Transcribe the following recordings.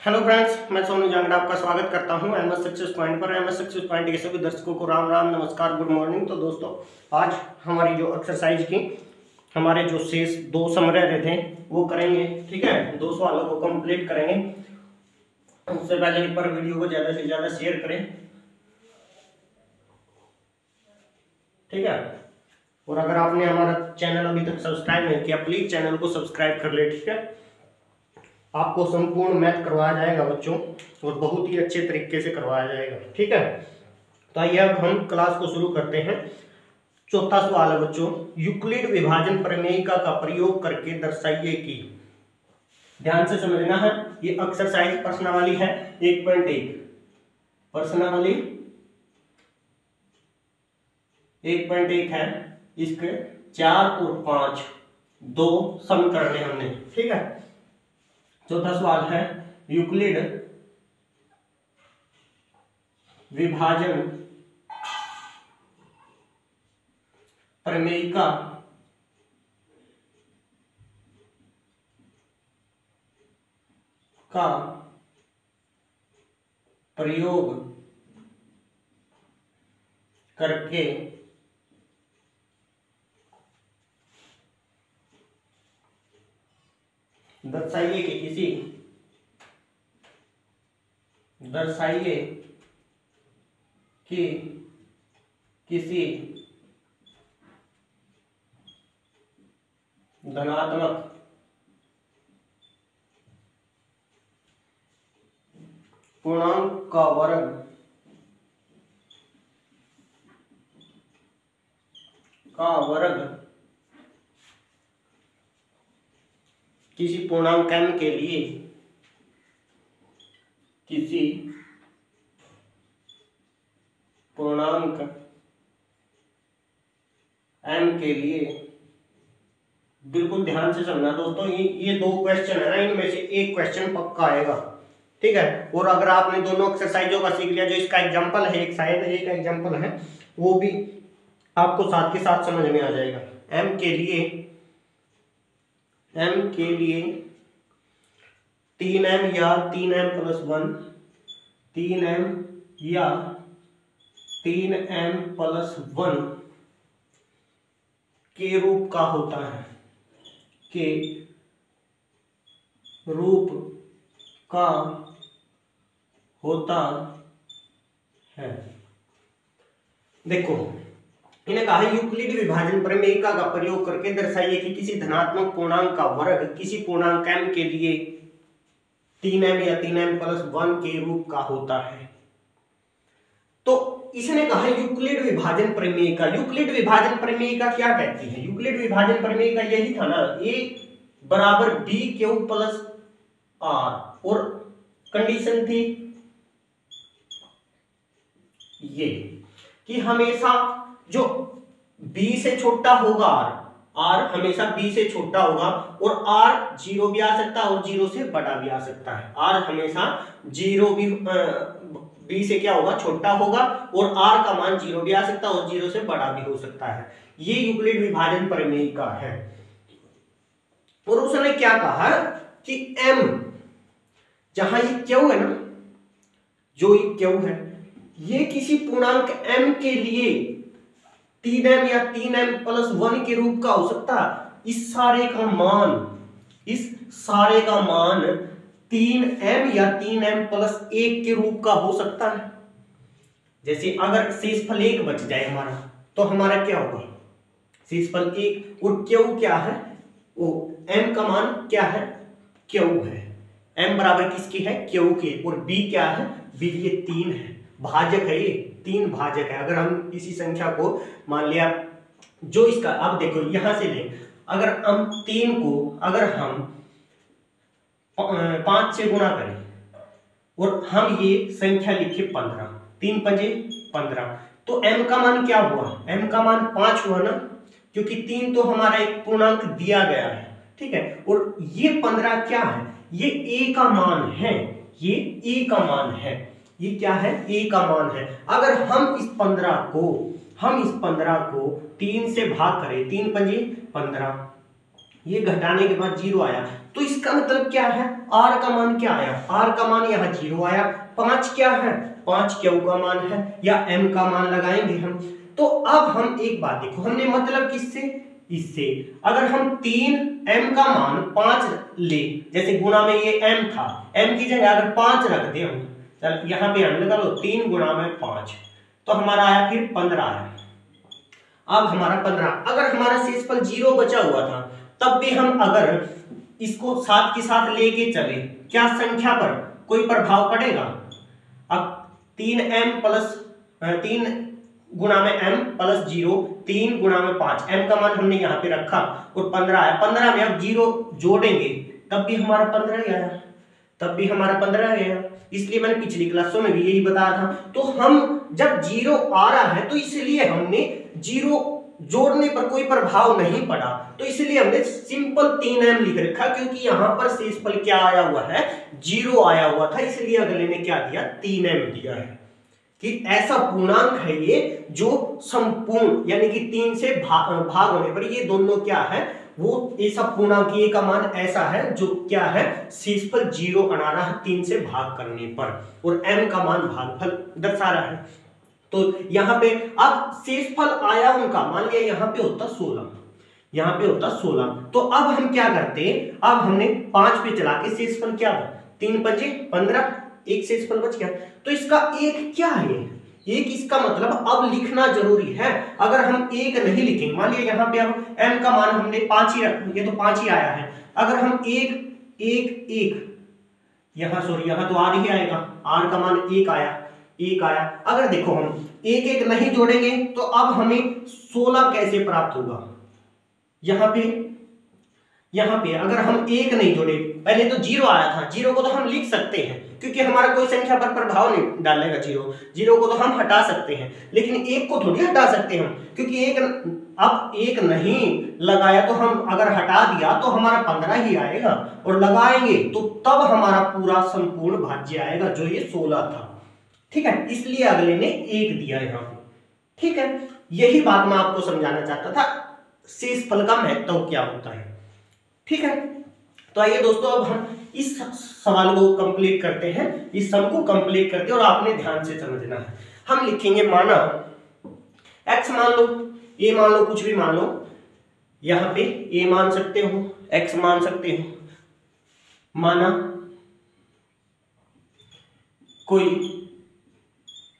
Hello friends, मैं सोनू जांगड़ा आपका स्वागत करता हूं एमएस सक्सेस पॉइंट पर। एमएस सक्सेस पॉइंट के सभी दर्शकों को राम राम, नमस्कार, गुड मॉर्निंग। तो दोस्तों, आज हमारी जो एक्सरसाइज की हमारे जो शेष दो सम रह रहे थे वो करेंगे। ठीक है, दो सवालों को कंप्लीट करेंगे। उससे पहले एक बार वीडियो को ज़्यादा से ज़्यादा शेयर करें, ठीक है। और अगर आपने हमारा चैनल अभी तक सब्सक्राइब नहीं किया, प्लीज़ चैनल को सब्सक्राइब कर ले, ठीक है। आपको संपूर्ण मैथ करवाया जाएगा बच्चों, और बहुत ही अच्छे तरीके से करवाया जाएगा, ठीक है। तो आइए अब हम क्लास को शुरू करते हैं। चौथा सवाल है बच्चों, यूक्लिड विभाजन प्रमेयिका का प्रयोग करके दर्शाइए कि। ध्यान से समझना है, ये एक्सरसाइज प्रश्नावली है 1.1। प्रश्नावली 1.1 है। इसके 4 और 5 दो सम करने हमने, ठीक है। चौथा सवाल है, यूक्लिड विभाजन प्रमेयिका का प्रयोग करके दर्शाइए कि किसी धनात्मक पूर्णांक का वर्ग किसी पूर्णांक m के लिए बिल्कुल ध्यान से समझना दोस्तों। ये दो क्वेश्चन है ना, इनमें से एक क्वेश्चन पक्का आएगा, ठीक है। और अगर आपने दोनों एक्सरसाइजों का सीख लिया, जो इसका एग्जांपल है, एक शायद एक एग्जांपल है, वो भी आपको साथ के साथ समझ में आ जाएगा। m के लिए 3m या 3m प्लस 1, 3m या 3m प्लस 1 के रूप का होता है, के रूप का होता है। देखो, इन्हें कहा यूक्लिड विभाजन प्रमेयिका का प्रयोग करके दर्शाइए कि किसी धनात्मक पूर्णांक का वर्ग किसी पूर्णांक m के लिए 3m या 3m प्लस 1 के रूप का होता है। तो इसने कहा यूक्लिड विभाजन प्रमेयिका। यूक्लिड विभाजन प्रमेयिका क्या कहती है? यूक्लिड विभाजन प्रमेयिका यही था ना, a बराबर b क्यूब प्लस r, और कंडीशन थी ये कि हमेशा जो b से छोटा होगा r हमेशा b से छोटा होगा, और r 0 भी आ सकता है और 0 से बड़ा भी आ सकता है। r हमेशा 0 भी b से क्या होगा, छोटा होगा, और r का मान 0 भी आ सकता है और 0 से बड़ा भी हो सकता है। ये यूक्लिड विभाजन प्रमेयिका है। और उसने क्या कहा कि m, जहां ये q है ना, जो ये q है, ये किसी पूर्णांक m के लिए 3m या 3m प्लस 1 के रूप का हो सकता है। इस सारे का मान 3m या 3m प्लस 1 के रूप का हो सकता है। जैसे अगर शेषफल 1 बच जाए हमारा, तो हमारा क्या होगा, शेषफल 1, और q क्या है, वो m का मान क्या है, q है। m बराबर किसकी है, q के, और b क्या है, b ये 3 है, भाजक है, ये 3 भाजक है। अगर हम किसी संख्या को मान लिया, जो इसका, अब देखो यहां से ले, अगर हम 3 को अगर हम 5 से गुणा करें और हम ये संख्या लिखे 15, 3 पंजे 15, तो m का मान क्या हुआ, m का मान 5 हुआ ना, क्योंकि 3 तो हमारा एक पूर्णांक दिया गया है, ठीक है। और ये 15 क्या है, ये a का मान है, ये a का मान है, ये क्या है, a का मान है। अगर हम इस 15 को 3 से भाग करें, 3 पंजे 15, ये घटाने के बाद 0 आया, तो इसका मतलब क्या है, r का मान क्या आया, r का मान यहाँ 0 आया। 5 क्या है, 5 क्यू का मान है या m का मान लगाएंगे हम। तो अब हम एक बात देखो, हमने मतलब किससे, इससे अगर हम 3m का मान 5 ले, जैसे गुणा में ये m था, m की जगह अगर 5 रख दे हम, चल यहाँ पे हम लगा लो 3 गुणा में 5, तो हमारा आया फिर 15 है। अब हमारा 15, अगर हमारा शेषफल 0 बचा हुआ था तब भी हम अगर इसको साथ के साथ लेके चले, क्या संख्या पर कोई प्रभाव पड़ेगा। अब 3m प्लस 3 गुणा में m प्लस 0, 3 गुणा में 5, m का मान हमने यहाँ पे रखा और 15 आया। 15 में अब 0 जोड़ेंगे तब भी हमारा 15 ही आया, तब भी हमारा 15 आया। इसलिए मैंने पिछली क्लासों में भी यही बताया था। तो हम जब 0 आ रहा है तो इसलिए हमने 0 जोड़ने पर कोई प्रभाव नहीं पड़ा, तो इसलिए हमने सिंपल 3m लिख रखा, क्योंकि यहाँ पर शेषफल क्या आया हुआ है, 0 आया हुआ था, इसलिए अगले ने क्या दिया, 3m दिया है। कि ऐसा पूर्णांक है ये जो संपूर्ण यानी कि 3 से भाग होने पर ये दोनों क्या है, वो ऐसा पूर्णांक ये का मान ऐसा है जो क्या है, शेषफल 0 बना रहा है 3 से भाग करने पर, और m का मान भागफल दर्शा रहा है। तो यहाँ पे अब शेषफल आया उनका, मान लिया यहाँ पे होता 16, यहाँ पे होता 16, तो अब हम क्या करते, अब हमने 5 पे चला के शेषफल क्या, 3 पंजे 15, एक शेषफल बच गया। तो इसका एक क्या है, एक इसका मतलब अब लिखना जरूरी है। अगर हम एक नहीं लिखेंगे, मान लिया यहाँ पे अब m का मान हमने 5 ही रख, ये तो 5 ही आया है, अगर हम एक यहाँ सॉरी यहाँ तो r ही आएगा, r का मान 1 आया, 1 आया। अगर देखो हम एक नहीं जोड़ेंगे तो अब हमें 16 कैसे प्राप्त होगा। यहाँ पे अगर हम 1 नहीं जोड़े, पहले तो 0 आया था, 0 को तो हम लिख सकते हैं क्योंकि हमारा कोई संख्या पर प्रभाव नहीं डालेगा, 0 को तो हम हटा सकते हैं, लेकिन 1 को थोड़ी हटा सकते हम, क्योंकि अब 1 नहीं लगाया तो हम अगर हटा दिया तो हमारा 15 ही आएगा, और लगाएंगे तो तब हमारा पूरा संपूर्ण भाज्य आएगा जो ये 16 था। ठीक है, इसलिए अगले ने 1 दिया यहाँ पे। ठीक है, यही बात मैं आपको समझाना चाहता था, शेषफल का महत्व क्या होता है। ठीक है, तो आइए दोस्तों अब हम इस सवाल को कंप्लीट करते हैं, इस सम को कंप्लीट करते हैं, और आपने ध्यान से समझना है। हम लिखेंगे माना x मान लो, a मान लो, कुछ भी मान लो, यहाँ पे a मान सकते हो, x मान सकते हो। माना कोई,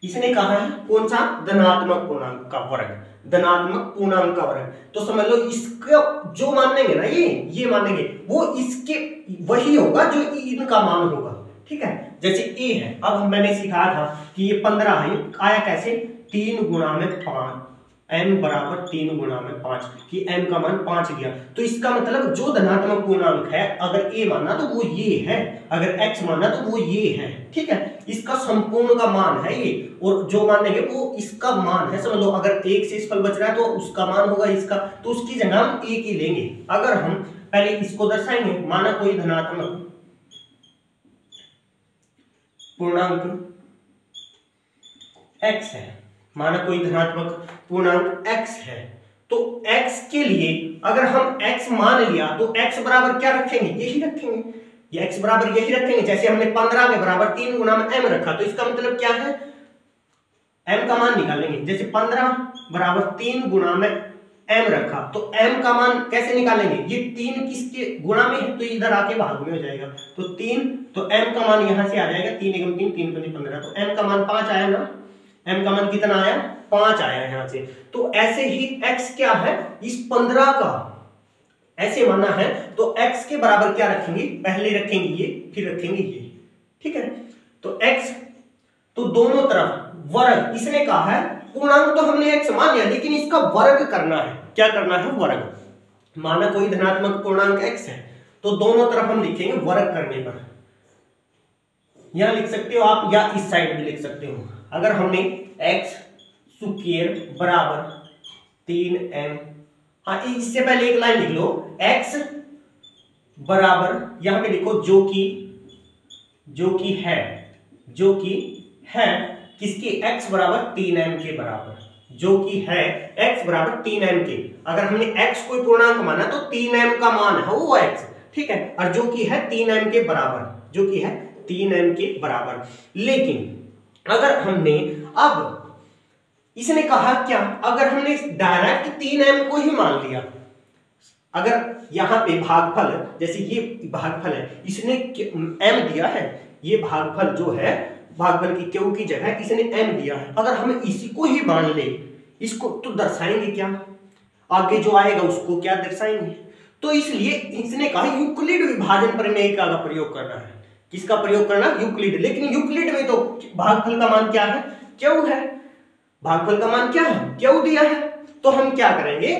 इसने कहा है कौन सा, धनात्मक पूर्णांक का वर्ग, धनात्मक पूर्णांक का वर्ग, तो समझ लो इसका जो मानेंगे ना, ये मानेंगे वो इसके वही होगा जो इनका मान होगा। ठीक है, जैसे a है, अब मैंने सिखाया था कि ये 15 है, आया कैसे, 3 गुणा में 5, m बराबर 3 गुणा में 5, कि m का मान 5 दिया, तो इसका मतलब जो धनात्मक पूर्णांक है, अगर a माना तो वो ये है, अगर x माना तो वो ये है। ठीक है, इसका संपूर्ण का मान है ये, और जो मानेंगे वो इसका मान है। समझ लो अगर एक शेषफल बच रहा है तो उसका मान होगा इसका, तो उसकी जगह हम एक ही लेंगे। अगर हम पहले इसको दर्शाएंगे, माना कोई धनात्मक पूर्णांक x है, माना कोई धनात्मक पूर्णांक x है, तो x के लिए अगर हम x मान लिया तो x बराबर क्या रखेंगे, यही रखेंगे, ये x बराबर यही रखेंगे। जैसे हमने 15 के बराबर 3 गुणा में m रखा, तो इसका मतलब क्या है, m का मान निकालेंगे। जैसे 15 बराबर 3 गुणा में m रखा, तो m का मान कैसे निकालेंगे, ये 3 किसके गुणा में है तो इधर आके भाग में हो जाएगा, तो 3, तो m का मान यहां से आ जाएगा 3 एकम 3, 3 पंजे 15, तो m का मान 5 आया ना, m का मान कितना आया, 5 आया यहाँ से। तो ऐसे ही x क्या है, इस 15 का ऐसे माना है तो x के बराबर क्या रखेंगे, पहले रखेंगे ये, फिर रखेंगे ये। ठीक है, तो x, तो दोनों तरफ वर्ग, इसने कहा है पूर्णांक तो हमने x मान लिया, लेकिन इसका वर्ग करना है, क्या करना है, वर्ग। माना कोई धनात्मक पूर्णांक x है, तो दोनों तरफ हम लिखेंगे वर्ग करने पर, यहां लिख सकते हो आप या इस साइड में लिख सकते हो। अगर हमने x स्क्वायर बराबर 3m, हाँ इससे पहले एक लाइन लिख लो, x बराबर यहां पे लिखो जो कि है किसकी, x बराबर 3m के बराबर, जो कि है x बराबर 3m के। अगर हमने x कोई पूर्णांक माना तो 3m का मान है वो x, ठीक है, और जो कि है 3m के बराबर, जो कि है 3m के बराबर। लेकिन अगर हमने अब इसने कहा क्या, अगर हमने डायरेक्ट 3m को ही मान लिया, अगर यहाँ पे भागफल, जैसे ये भागफल है, इसने m दिया है, ये भागफल जो है, भागफल की क्यू की जगह इसने m दिया है, अगर हम इसी को ही मान ले, इसको तो दर्शाएंगे क्या, आगे जो आएगा उसको क्या दर्शाएंगे। तो इसलिए इसने कहा यूक्लिड विभाजन प्रमेय का प्रयोग करना है। किसका प्रयोग करना, यूक्लिड। लेकिन यूक्लिड में तो भागफल का मान क्या है, क्यू है, भागफल का मान क्या है, क्यू दिया है। तो हम क्या करेंगे,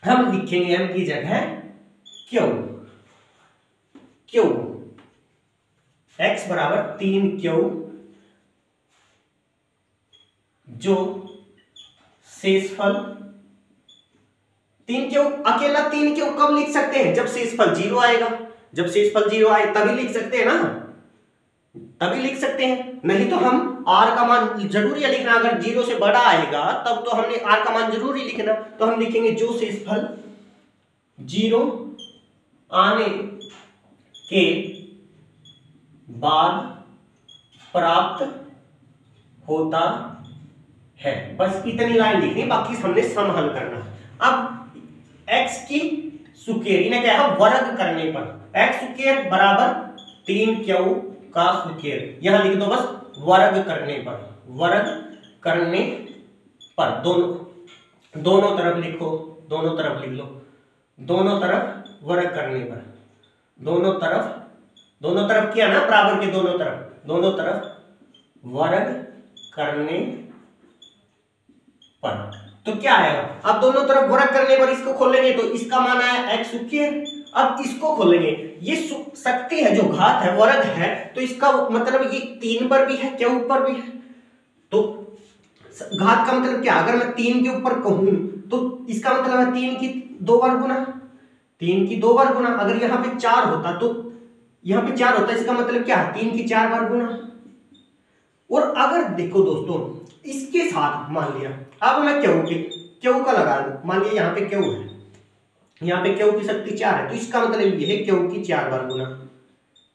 हम लिखेंगे m की जगह क्यू, क्यू x बराबर 3q, जो शेषफल 3q, अकेला 3q कब लिख सकते हैं, जब शेषफल 0 आएगा, जब शेषफल 0 आए तभी लिख सकते हैं ना, तभी लिख सकते हैं, नहीं तो हम r का मान जरूरी है लिखना, अगर 0 से बड़ा आएगा तब तो हमने r का मान जरूरी लिखना। तो हम लिखेंगे जो शेषफल 0 आने के बाद प्राप्त होता है, बस इतनी लाइन लिखनी, बाकी हमने सम हल करना। अब x की स्क्वायर ने क्या है, वर्ग करने पर x स्क्वायर बराबर 3q का स्क्वायर, यहां लिख दो बस वर्ग करने पर, वर्ग करने पर, दोनों तरफ लिखो, दोनों तरफ लिख लो, दोनों तरफ वर्ग करने पर, दोनों तरफ किया ना, बराबर के दोनों तरफ वर्ग करने पर, तो क्या आएगा, अब दोनों तरफ वर्ग करने पर इसको खोलेंगे तो इसका मान आया x स्क्वायर। अब इसको खोलेंगे, ये शक्ति है जो घात है, वर्ग है, तो इसका मतलब ये 3 पर भी है, क्या ऊपर भी है, तो घात का मतलब क्या, अगर मैं 3 के ऊपर कहूं तो इसका मतलब है 3 की 2 बार गुना, 3 की 2 बार गुना। अगर यहाँ पे 4 होता तो यहाँ पे 4 होता, इसका मतलब क्या है 3 की 4 बार गुना। और अगर देखो दोस्तों इसके साथ मान लिया, अब मैं क्यू का लगा दूं, मान लिया यहाँ पे क्यू है, यहाँ पे क्यू की शक्ति 4 है, तो इसका मतलब ये है क्यू की 4 बार गुना,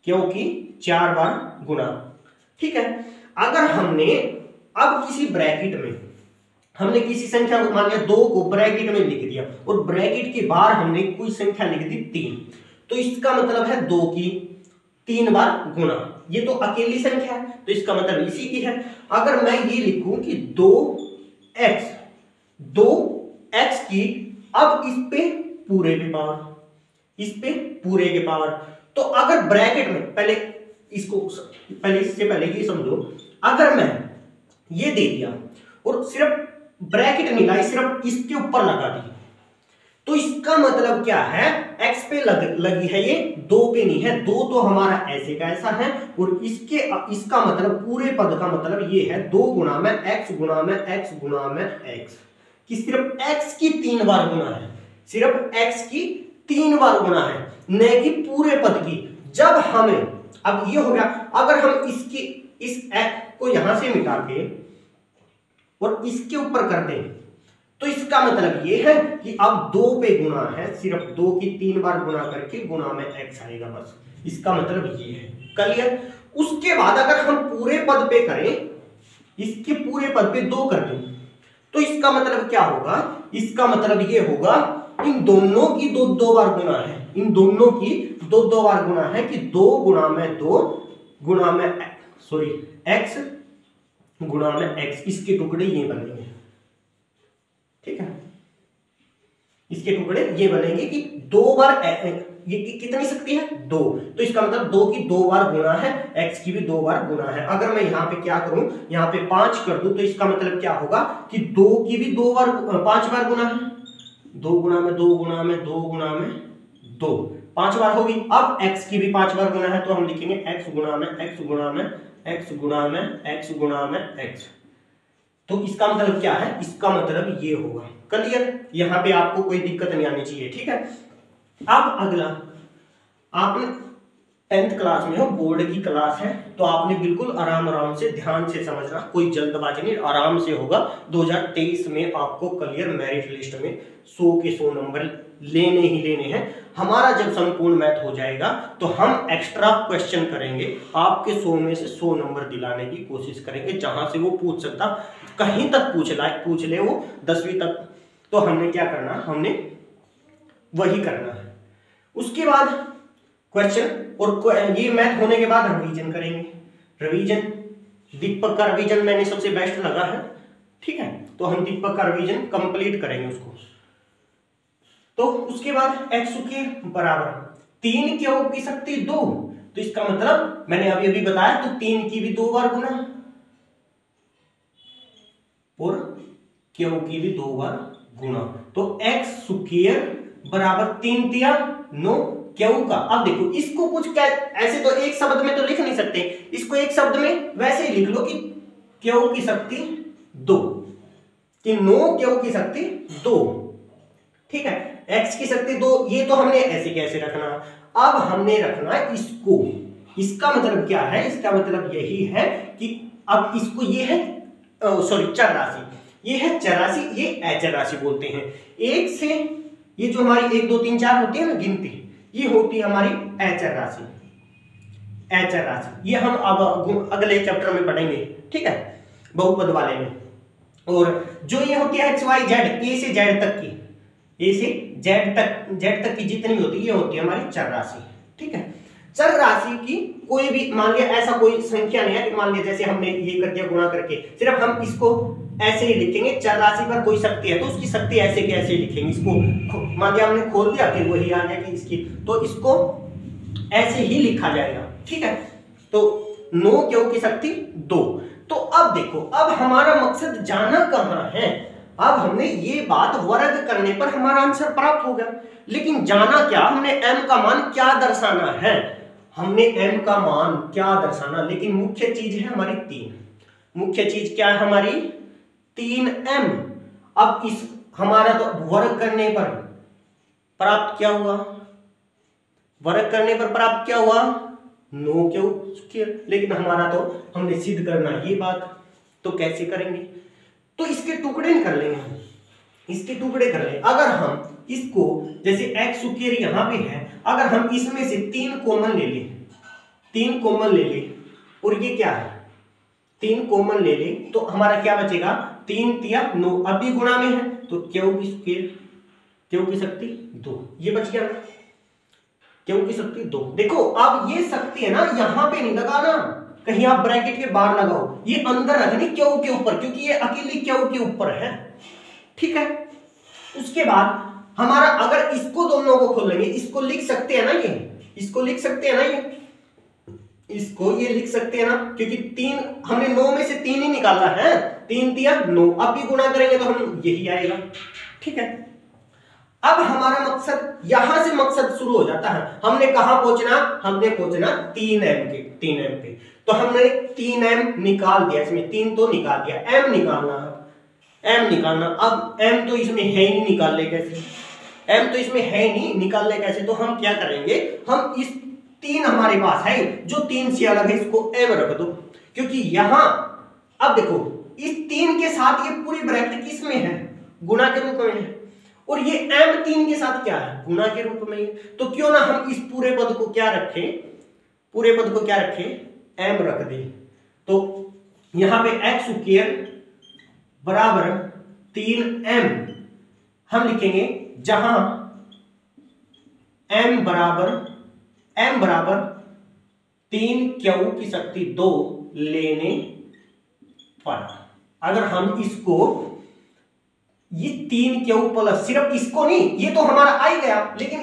क्यू की 4 बार गुना, ठीक है। अगर हमने अब किसी ब्रैकेट में हमने किसी संख्या को मान लिया 2 को ब्रैकेट में लिख दिया और ब्रैकेट के बाहर हमने कोई संख्या लिख दी 3, तो इसका मतलब है 2 की 3 बार गुना, ये तो अकेली संख्या है तो इसका मतलब इसी की है। अगर मैं ये लिखूं कि 2x की, अब इस पे पूरे के पावर, इस पे पूरे के पावर, तो अगर ब्रैकेट में इससे पहले ये समझो, अगर मैं ये दे दिया और सिर्फ ब्रैकेट नहीं लाई, सिर्फ इसके ऊपर लगा दी, तो इसका मतलब क्या है, x पे लगी है, ये 2 पे नहीं है, 2 तो हमारा ऐसे का ऐसा है, और इसका मतलब पूरे पद का मतलब ये है 2 गुणा में x गुणा में x गुणा में x, कि सिर्फ x की 3 बार गुना है, सिर्फ x की 3 बार गुना है, न कि पूरे पद की। जब हमें अब ये हो गया, अगर हम इस x को यहां से मिटा के और इसके ऊपर कर दें तो इसका मतलब ये है कि अब 2 पे गुना है, सिर्फ 2 की 3 बार गुना करके गुना में x आएगा, बस इसका मतलब ये है, क्लियर। उसके बाद अगर हम पूरे पद पे करें, इसके पूरे पद पे 2 कर दें तो इसका मतलब क्या होगा, इसका मतलब ये होगा इन दोनों की 2 बार गुना है, इन दोनों की 2 बार गुना है, कि 2 गुणा में 2 गुणा में x गुणा में x, इसके टुकड़े ये बनेंगे, ठीक है, इसके टुकड़े ये बनेंगे कि 2 बार ये कितनी शक्ति है 2, तो इसका मतलब 2 की 2 बार गुणा है, x की भी 2 बार गुणा है। अगर मैं यहाँ पे क्या करूं, यहाँ पे 5 कर दूं तो इसका मतलब क्या होगा कि 2 की भी 2 बार 5 बार गुणा है, 2 गुणा में 2 गुणा में 2 गुणा में 2, 5 बार होगी। अब x की भी 5 बार गुणा है, तो हम लिखेंगे x गुणा में x गुणा में x गुणा में x गुणा में x, तो इसका मतलब क्या है, इसका मतलब ये होगा, क्लियर। यहां पे आपको कोई दिक्कत नहीं आनी चाहिए, ठीक है। अब अगला आपने 10th क्लास में हो, बोर्ड की क्लास है, तो आपने बिल्कुल आराम आराम से ध्यान से समझना, कोई जल्दबाजी नहीं, आराम से होगा। 2023 में आपको क्लियर मेरिट लिस्ट में 100 के 100 नंबर लेने ही लेने हैं। हमारा जब संपूर्ण मैथ हो जाएगा तो हम एक्स्ट्रा क्वेश्चन करेंगे, आपके 100 में से 100 नंबर दिलाने की कोशिश करेंगे, जहां से वो पूछ सकता, कहीं तक पूछ ले वो 10वीं तक, तो हमने क्या करना, हमने वही करना है। उसके बाद क्वेश्चन और ये मैथ होने के बाद रिवीजन करेंगे। रिवीजन, दीपक का रिवीजन मैंने सबसे बेस्ट लगा है, ठीक है, तो हम दीपक का रिवीजन कंप्लीट करेंगे उसको। तो उसके बाद x के बराबर 3 क्यू की शक्ति 2, तो इसका मतलब मैंने अभी बताया, तो 3 की भी 2 बार गुना और क्यू की भी 2 बार गुना, तो x स्क्वायर बराबर 3 तिया 9 क्यू का। अब देखो इसको कुछ क्या, ऐसे तो एक शब्द में तो लिख नहीं सकते, इसको एक शब्द में वैसे ही लिख लो कि क्यू की शक्ति 2, कि 9 क्यू की शक्ति 2, ठीक है, x की शक्ति 2, ये तो हमने ऐसे कैसे रखना। अब हमने रखना है इसको, इसका मतलब क्या है, इसका मतलब यही है कि अब इसको, ये है सॉरी चर राशि, ये है चर राशि, ये अचर राशि बोलते हैं। एक से ये जो हमारी 1 2 3 4 होती है ना गिनती, ये होती है हमारी अचर राशि, अचर राशि, ये हम अब अगले चैप्टर में पढ़ेंगे, ठीक है, बहुपद वाले में। और जो ये होती है एक्स वाई जेड, ए से जेड तक की, ए से जेड तक की जितनी होती है, ये होती है हमारी चर राशि, ठीक है। चर राशि की कोई भी, मान लिया ऐसा कोई संख्या नहीं है कि मान लिया जैसे हमने ये कर दिया गुणा करके, सिर्फ हम इसको ऐसे ही लिखेंगे। चर राशि पर कोई शक्ति है तो उसकी शक्ति ऐसे के ऐसे लिखेंगे, इसको मान लिया हमने खोल दिया, फिर वही आ गया कि इसकी, तो इसको ऐसे ही लिखा जाएगा, ठीक है। तो 9 क्यू की शक्ति 2। तो अब देखो, अब हमारा मकसद जाना कहां है, अब हमने ये बात वर्ग करने पर हमारा आंसर प्राप्त हो गया, लेकिन जाना क्या, हमने m का मान क्या दर्शाना है, हमने m का मान क्या दर्शाना, लेकिन मुख्य चीज है हमारी 3, मुख्य चीज क्या है हमारी 3m। अब इस हमारा तो वर्ग करने पर प्राप्त क्या हुआ, वर्ग करने पर प्राप्त क्या हुआ 9 क्यू स्क्वायर, लेकिन हमारा तो हमने सिद्ध करना ये बात, तो कैसे करेंगे, तो इसके टुकड़े कर लेंगे, इसके टुकड़े कर लेंगे। अगर हम इसको जैसे एक्स स्क्वायर यहां पे है, अगर हम इसमें से 3 कॉमन ले लें, 3 कॉमन ले लें, और ये क्या है 3 कॉमन ले लें, तो हमारा क्या बचेगा 3 तिया 9, अभी गुणा में है तो क्यू की स्क्वायर, क्यू की शक्ति 2, ये बच गया ना, क्यू की शक्ति 2। देखो अब ये शक्ति है ना, यहां पे नहीं लगाना, कहीं आप ब्रैकेट के बाहर लगाओ, ये अंदर रखनी क्यू के ऊपर, क्योंकि ये अकेली क्यू के ऊपर है, ठीक है। उसके बाद हमारा, अगर इसको दोनों को खोल लेंगे, इसको लिख सकते हैं ना, ये इसको लिख सकते हैं ना, ये इसको ये लिख सकते हैं ना, क्योंकि 3 हमने 9 में से 3 ही निकाला है, 3 तिया 9, अब भी गुणा करेंगे तो हम यही आएगा, ठीक है। अब हमारा मकसद, यहां से मकसद शुरू हो जाता है, हमने कहां पहुंचना, हमने पहुंचना 3m पे, तो हमने 3m निकाल दिया, इसमें 3 तो निकाल दिया, m निकालना है, m निकालना। अब m तो इसमें है ही नहीं, निकाल ले कैसे, m तो इसमें है नहीं, निकाल ले कैसे, तो हम क्या करेंगे, हम इस 3 हमारे पास है, जो 3 से अलग है, इसको m रख दो, क्योंकि यहां अब देखो इस 3 के साथ ये पूरी ब्रैकेट किसमें है, गुणा के रूप में है, और ये m 3 के साथ क्या है, गुणा के रूप में, तो क्यों ना हम इस पूरे पद को क्या रखें, पूरे पद को क्या रखें, m रख दें। तो यहां पे x स्क्वायर बराबर 3m हम लिखेंगे, जहां m बराबर 3 क्यू की शक्ति 2 लेने पर, अगर हम इसको, ये 3 क्यू प्लस, सिर्फ इसको नहीं, ये तो हमारा आ ही गया, लेकिन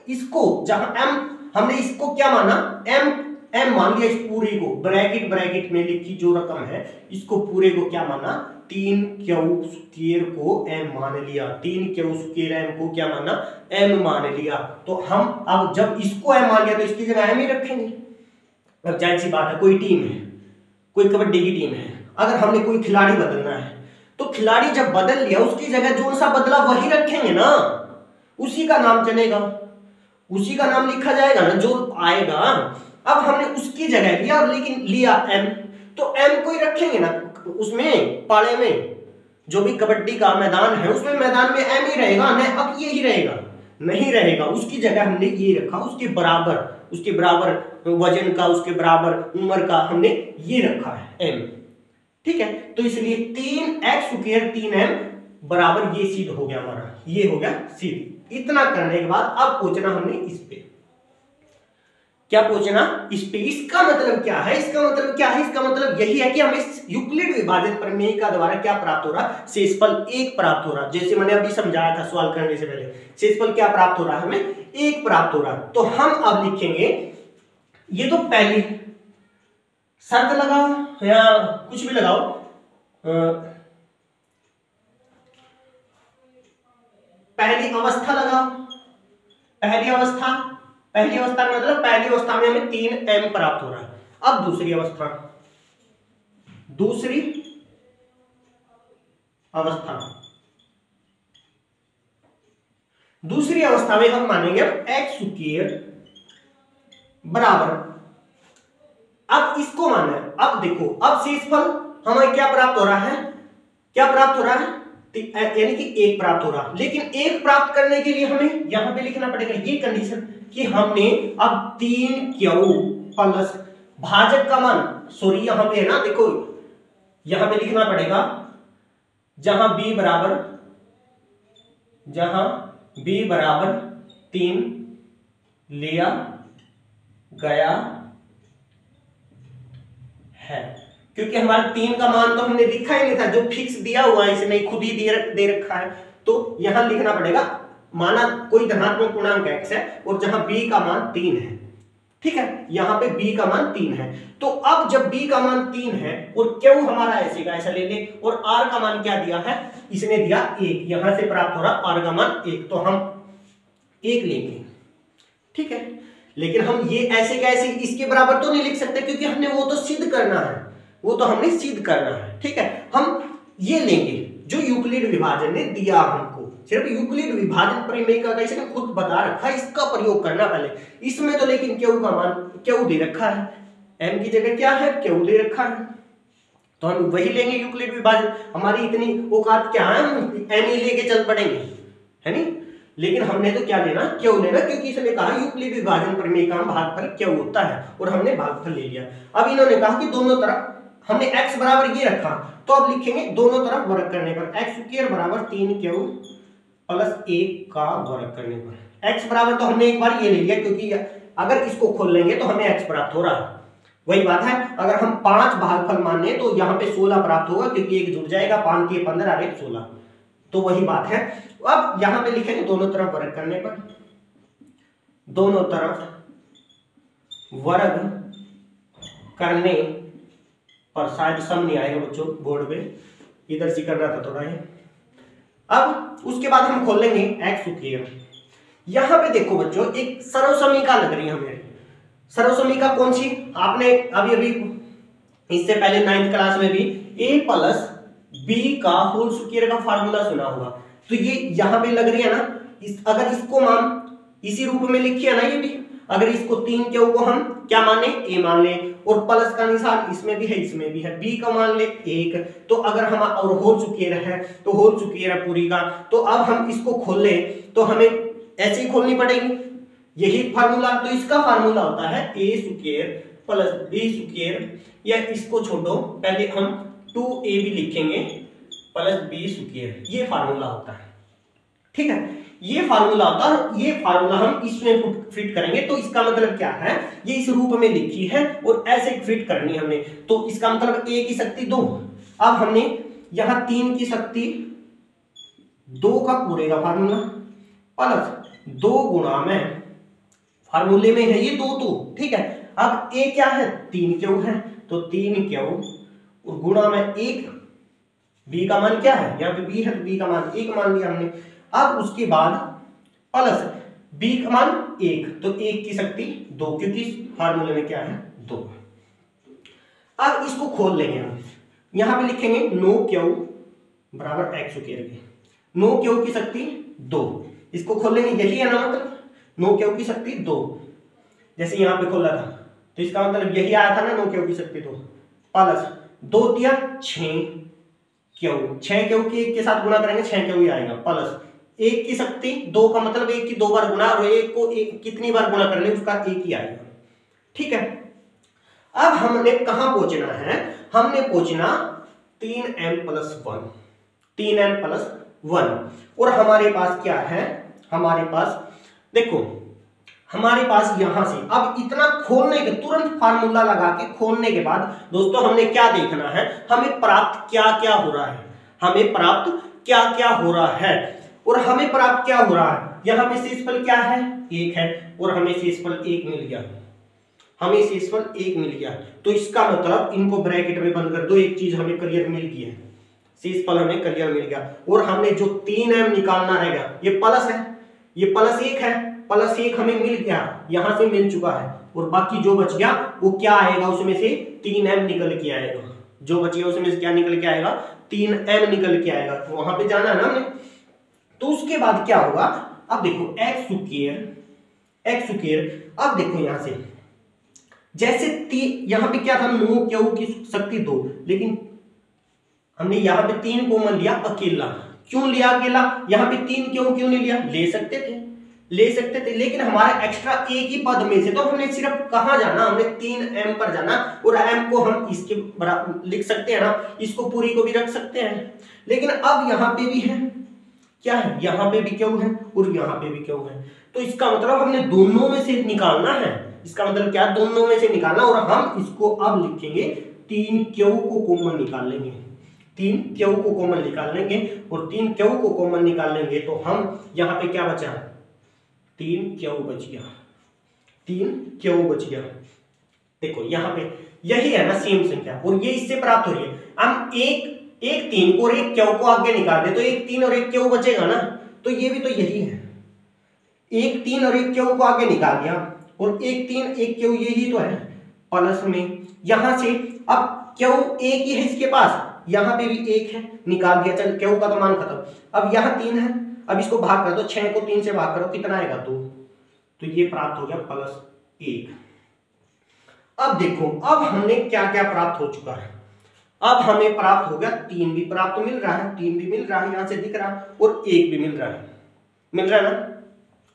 इसको जहां m हमने इसको क्या माना, m मान लिया, इस पूरे को ब्रैकेट में लिखी जो रकम है, इसको पूरे को क्या माना, 3 क्यू स्क्वायर को m मान लिया, 3 क्यू स्क्वायर m को क्या माना, m मान लिया। तो हम अब जब इसको m मान लिया, तो इसकी जगह m ही रखेंगे। अब जाहिर सी बात है, कोई टीम है, कोई कबड्डी की टीम है, अगर हमने कोई खिलाड़ी बदलना है, तो खिलाड़ी जब बदल लिया, उसकी जगह जो सा बदला वही रखेंगे ना, उसी का नाम चलेगा, उसी का नाम लिखा जाएगा ना जो आएगा। अब हमने उसकी जगह लिया और लेकिन लिया m, तो m को ही रखेंगे ना उसमें पाले में, जो भी कबड्डी का मैदान है उसमें मैदान में m ही रहेगा न अब ये ही रहेगा, नहीं रहेगा। उसकी जगह हमने ये रखा, उसके बराबर वजन का, उसके बराबर उम्र का हमने ये रखा है m, ठीक है। तो इसलिए 3x² 3m बराबर ये सिद्ध हो गया हमारा, ये हो गया सिद्ध। इतना करने के बाद अब पूछना हमने इस पे, क्या पूछना इस पे, इसका मतलब क्या है, इसका मतलब क्या है, इसका मतलब यही है कि हमें यूक्लिड विभाजन प्रमेय का द्वारा क्या प्राप्त हो रहा, शेषफल 1 प्राप्त हो रहा। जैसे मैंने अभी समझाया था सवाल करने से पहले, शेषफल क्या प्राप्त हो रहा है, हमें 1 प्राप्त हो रहा। तो हम अब लिखेंगे, ये तो पहली शर्त लगाओ या कुछ भी लगाओ, पहली अवस्था लगाओ, पहली अवस्था का मतलब पहली अवस्था में हमें 3m प्राप्त हो रहा है। अब दूसरी अवस्था में हम मानेंगे x² बराबर, अब इसको मानना है। अब देखो, अब शेषफल हमें क्या प्राप्त हो रहा है, यानी कि 1 प्राप्त हो रहा। लेकिन 1 प्राप्त करने के लिए हमें यहां पे लिखना पड़ेगा ये कंडीशन कि हमने अब 3q प्लस भाजक का मान, सॉरी यहां पे है ना, देखो यहां पे लिखना पड़ेगा जहां b बराबर 3 लिया गया है, क्योंकि हमारा 3 का मान तो हमने लिखा ही नहीं था, जो फिक्स दिया हुआ है इसने खुद ही दे रखा है। तो यहां लिखना पड़ेगा, माना कोई धनात्मक पूर्णांक x है और जहां b का मान 3 है, ठीक है, यहां पे b का मान 3 है। तो अब जब b का मान 3 है और q हमारा ऐसे का ऐसा ले ले, और r का मान क्या दिया है, इसने दिया 1, यहां से प्राप्त हो रहा r का मान 1, तो हम 1 लेंगे, ठीक है। लेकिन हम ये ऐसे कैसे इसके बराबर तो नहीं लिख सकते, क्योंकि हमने वो तो सिद्ध करना है, ठीक है। हम ये लेंगे जो यूक्लिड विभाजन ने दिया हमको, सिर्फ यूक्लिड विभाजन प्रमेय का इसने खुद बता रखा है, इसका प्रयोग करना पहले। इसमें तो लेकिन q का मान q दे रखा है, m की जगह क्या है, q दे रखा है, तो हम वही लेंगे यूक्लिड विभाजन। हमारी इतनी औकात क्या है, हम m ही लेके चल पड़ेंगे, है नहीं। लेकिन हमने तो क्या लेना, q लेना, क्योंकि इसने कहा यूक्लिड विभाजन प्रमेय का भागफल q होता है, और हमने भागफल ले लिया। अब इन्होंने कहा कि दोनों तरफ हमने x बराबर ये रखा, तो अब लिखेंगे दोनों तरफ वर्ग करने पर x² बराबर 3q प्लस 1 का वर्ग करने पर। x बराबर तो हमने एक बार ये ले लिया, क्योंकि अगर इसको खोल लेंगे तो हमें x प्राप्त हो रहा है। वही बात है, अगर हम 5 भागफल माने तो यहाँ पे 16 प्राप्त होगा, क्योंकि एक जुड़ जाएगा, 5 के 15 और 1 16, तो वही बात है। अब यहाँ पे लिखेंगे दोनों तरफ वर्ग करने पर, दोनों तरफ वर्ग करने पर, शायद सम नहीं आएगा बच्चों बोर्ड पे, इधर से करना था थोड़ा ही। अब उसके बाद हम खोल लेंगे x²। यहां पे देखो बच्चों एक सर्वसमीका लग रही है हमें, सर्वसमीका कौन सी, आपने अभी इससे पहले 9th क्लास में भी a प्लस b का होल स्क्वायर का फार्मूला सुना होगा। तो ये यहां पे लग रही है ना, अगर इसको हम इसी रूप में लिखिए ना, ये भी अगर इसको 3q को हम क्या माने, a मान ले, और प्लस का निशान इसमें भी है, इसमें भी है, b का मान ले 1, तो अगर हम और होल स्क्वायर है तो होल स्क्वायर है पूरी का। तो अब हम इसको खोल ले तो हमें ऐसे ही खोलनी पड़ेगी, यही फार्मूला। तो इसका फार्मूला होता है a² प्लस b², या इसको छोड़ो, पहले हम 2ab लिखेंगे प्लस b², ये फार्मूला होता है, ठीक है। ये फार्मूला होता है, ये फार्मूला हम इसमें फिट करेंगे, तो इसका मतलब क्या है, ये इस रूप में लिखी है और ऐसे फिट करनी हमने, तो इसका मतलब a की शक्ति 2। अब हमने यहां 3 की शक्ति 2 का पूरे का फार्मूला प्लस 2 गुणा में, फार्मूले में है ये 2 तो, ठीक है। अब a क्या है, 3q है, तो 3q और गुणा में 1, b का मान क्या है, यहाँ पे b है तो b का मान 1 मान लिया हमने। अब उसके बाद प्लस b का मान 1, तो 1 की शक्ति 2, क्योंकि फार्मूले में क्या है 2। अब इसको खोल लेंगे हम, यहां पे लिखेंगे 9q बराबर x² के, 9q की शक्ति 2, इसको खोल लेंगे, यही है ना, मतलब 9 क्यू की शक्ति 2, जैसे यहाँ पे खोला था तो इसका मतलब यही आया था ना 9 क्यू की शक्ति 2 प्लस 2 दिया 6 क्यू, 6 क्यू की 1 के साथ गुणा करेंगे 6 क्यू ही आएगा, प्लस 1 की शक्ति 2 का मतलब 1 की 2 बार गुणा, और 1 को 1 कितनी बार गुणा कर ले उसका 1 ही आएगा। ठीक है, अब हमने कहां पहुंचना है, हमने पहुंचना 3m+1, 3m+1, और हमारे पास क्या है, हमारे पास देखो हमारे पास यहां से अब इतना खोलने के तुरंत फार्मूला लगा के खोलने के बाद दोस्तों हमने क्या देखना है, हमें प्राप्त क्या क्या हो रहा है, हमें प्राप्त क्या क्या हो रहा है, और हमें प्राप्त क्या हो रहा है, यहां पे शेषफल क्या है 1 है, और हमें शेषफल 1 मिल गया, हमें शेषफल 1 मिल गया। तो इसका मतलब इनको ब्रैकेट में बंद कर दो, एक चीज हमें क्लियर मिल गई है, शेषफल हमें क्लियर मिल गया, और हमने जो 3m निकालना रहेगा, ये प्लस है, ये +1 है, +1 हमें मिल गया, यहां से मिल चुका है, और बाकी जो बच गया वो क्या आएगा, उसमें से 3m निकल के आएगा, जो बच गया उसमें से क्या निकल के आएगा, 3m निकल के आएगा, तो वहां पे जाना है ना हमने। तो उसके बाद क्या होगा, अब देखो x स्क्वायर, अब देखो यहां से जैसे यहां पे क्या था 9 क्यू की शक्ति 2, लेकिन हमने यहां पे 3 कॉमन लिया अकेला, क्यों लिया अकेला, यहां पे 3 क्यों नहीं लिया, ले सकते थे, लेकिन हमारा एक्स्ट्रा एक ही पद में से, तो हमने सिर्फ कहां जाना, हमने 3m पर जाना, और m को हम इसके बराबर लिख सकते हैं ना, इसको पूरी को भी रख सकते हैं, लेकिन अब यहां पे भी है, क्या है, यहां पे भी क्यों है और यहां पे भी क्यों है, तो इसका मतलब हमने दोनों में से निकालना है, इसका मतलब क्या, दोनों में से निकालना, और हम इसको अब लिखेंगे 3 क्यू को कॉमन निकाल लेंगे, 3 क्यू को कॉमन निकाल लेंगे, और 3 क्यू को कॉमन निकाल लेंगे तो हम यहाँ पे क्या बचा, 3 क्यू बच गया, 3 क्यू बच गया। देखो यहाँ पे यही है ना सेम संख्या, और ये इससे प्राप्त हो रही है, हम एक 3 को और 1 क्यू को आगे निकाल दे तो 1 3 और 1 क्यू बचेगा ना, तो ये भी तो यही है, 1 3 और 1 क्यू को आगे निकाल दिया, और 1 3 1 क्यू यही तो है, प्लस में यहां से अब क्यू 1 ही है इसके पास, यहां पे भी 1 है, निकाल दिया, चल क्यू का तो मान खत्म, अब यहां 3 है, अब इसको भाग कर दो, 6 को 3 से भाग करो कितना आएगा 2, तो ये प्राप्त हो गया +1। अब देखो अब हमने क्या क्या प्राप्त हो चुका है, अब हमें प्राप्त हो गया 3 भी प्राप्त मिल रहा है, 3 भी मिल रहा है, यहां से दिख रहा है, और 1 भी मिल रहा है ना,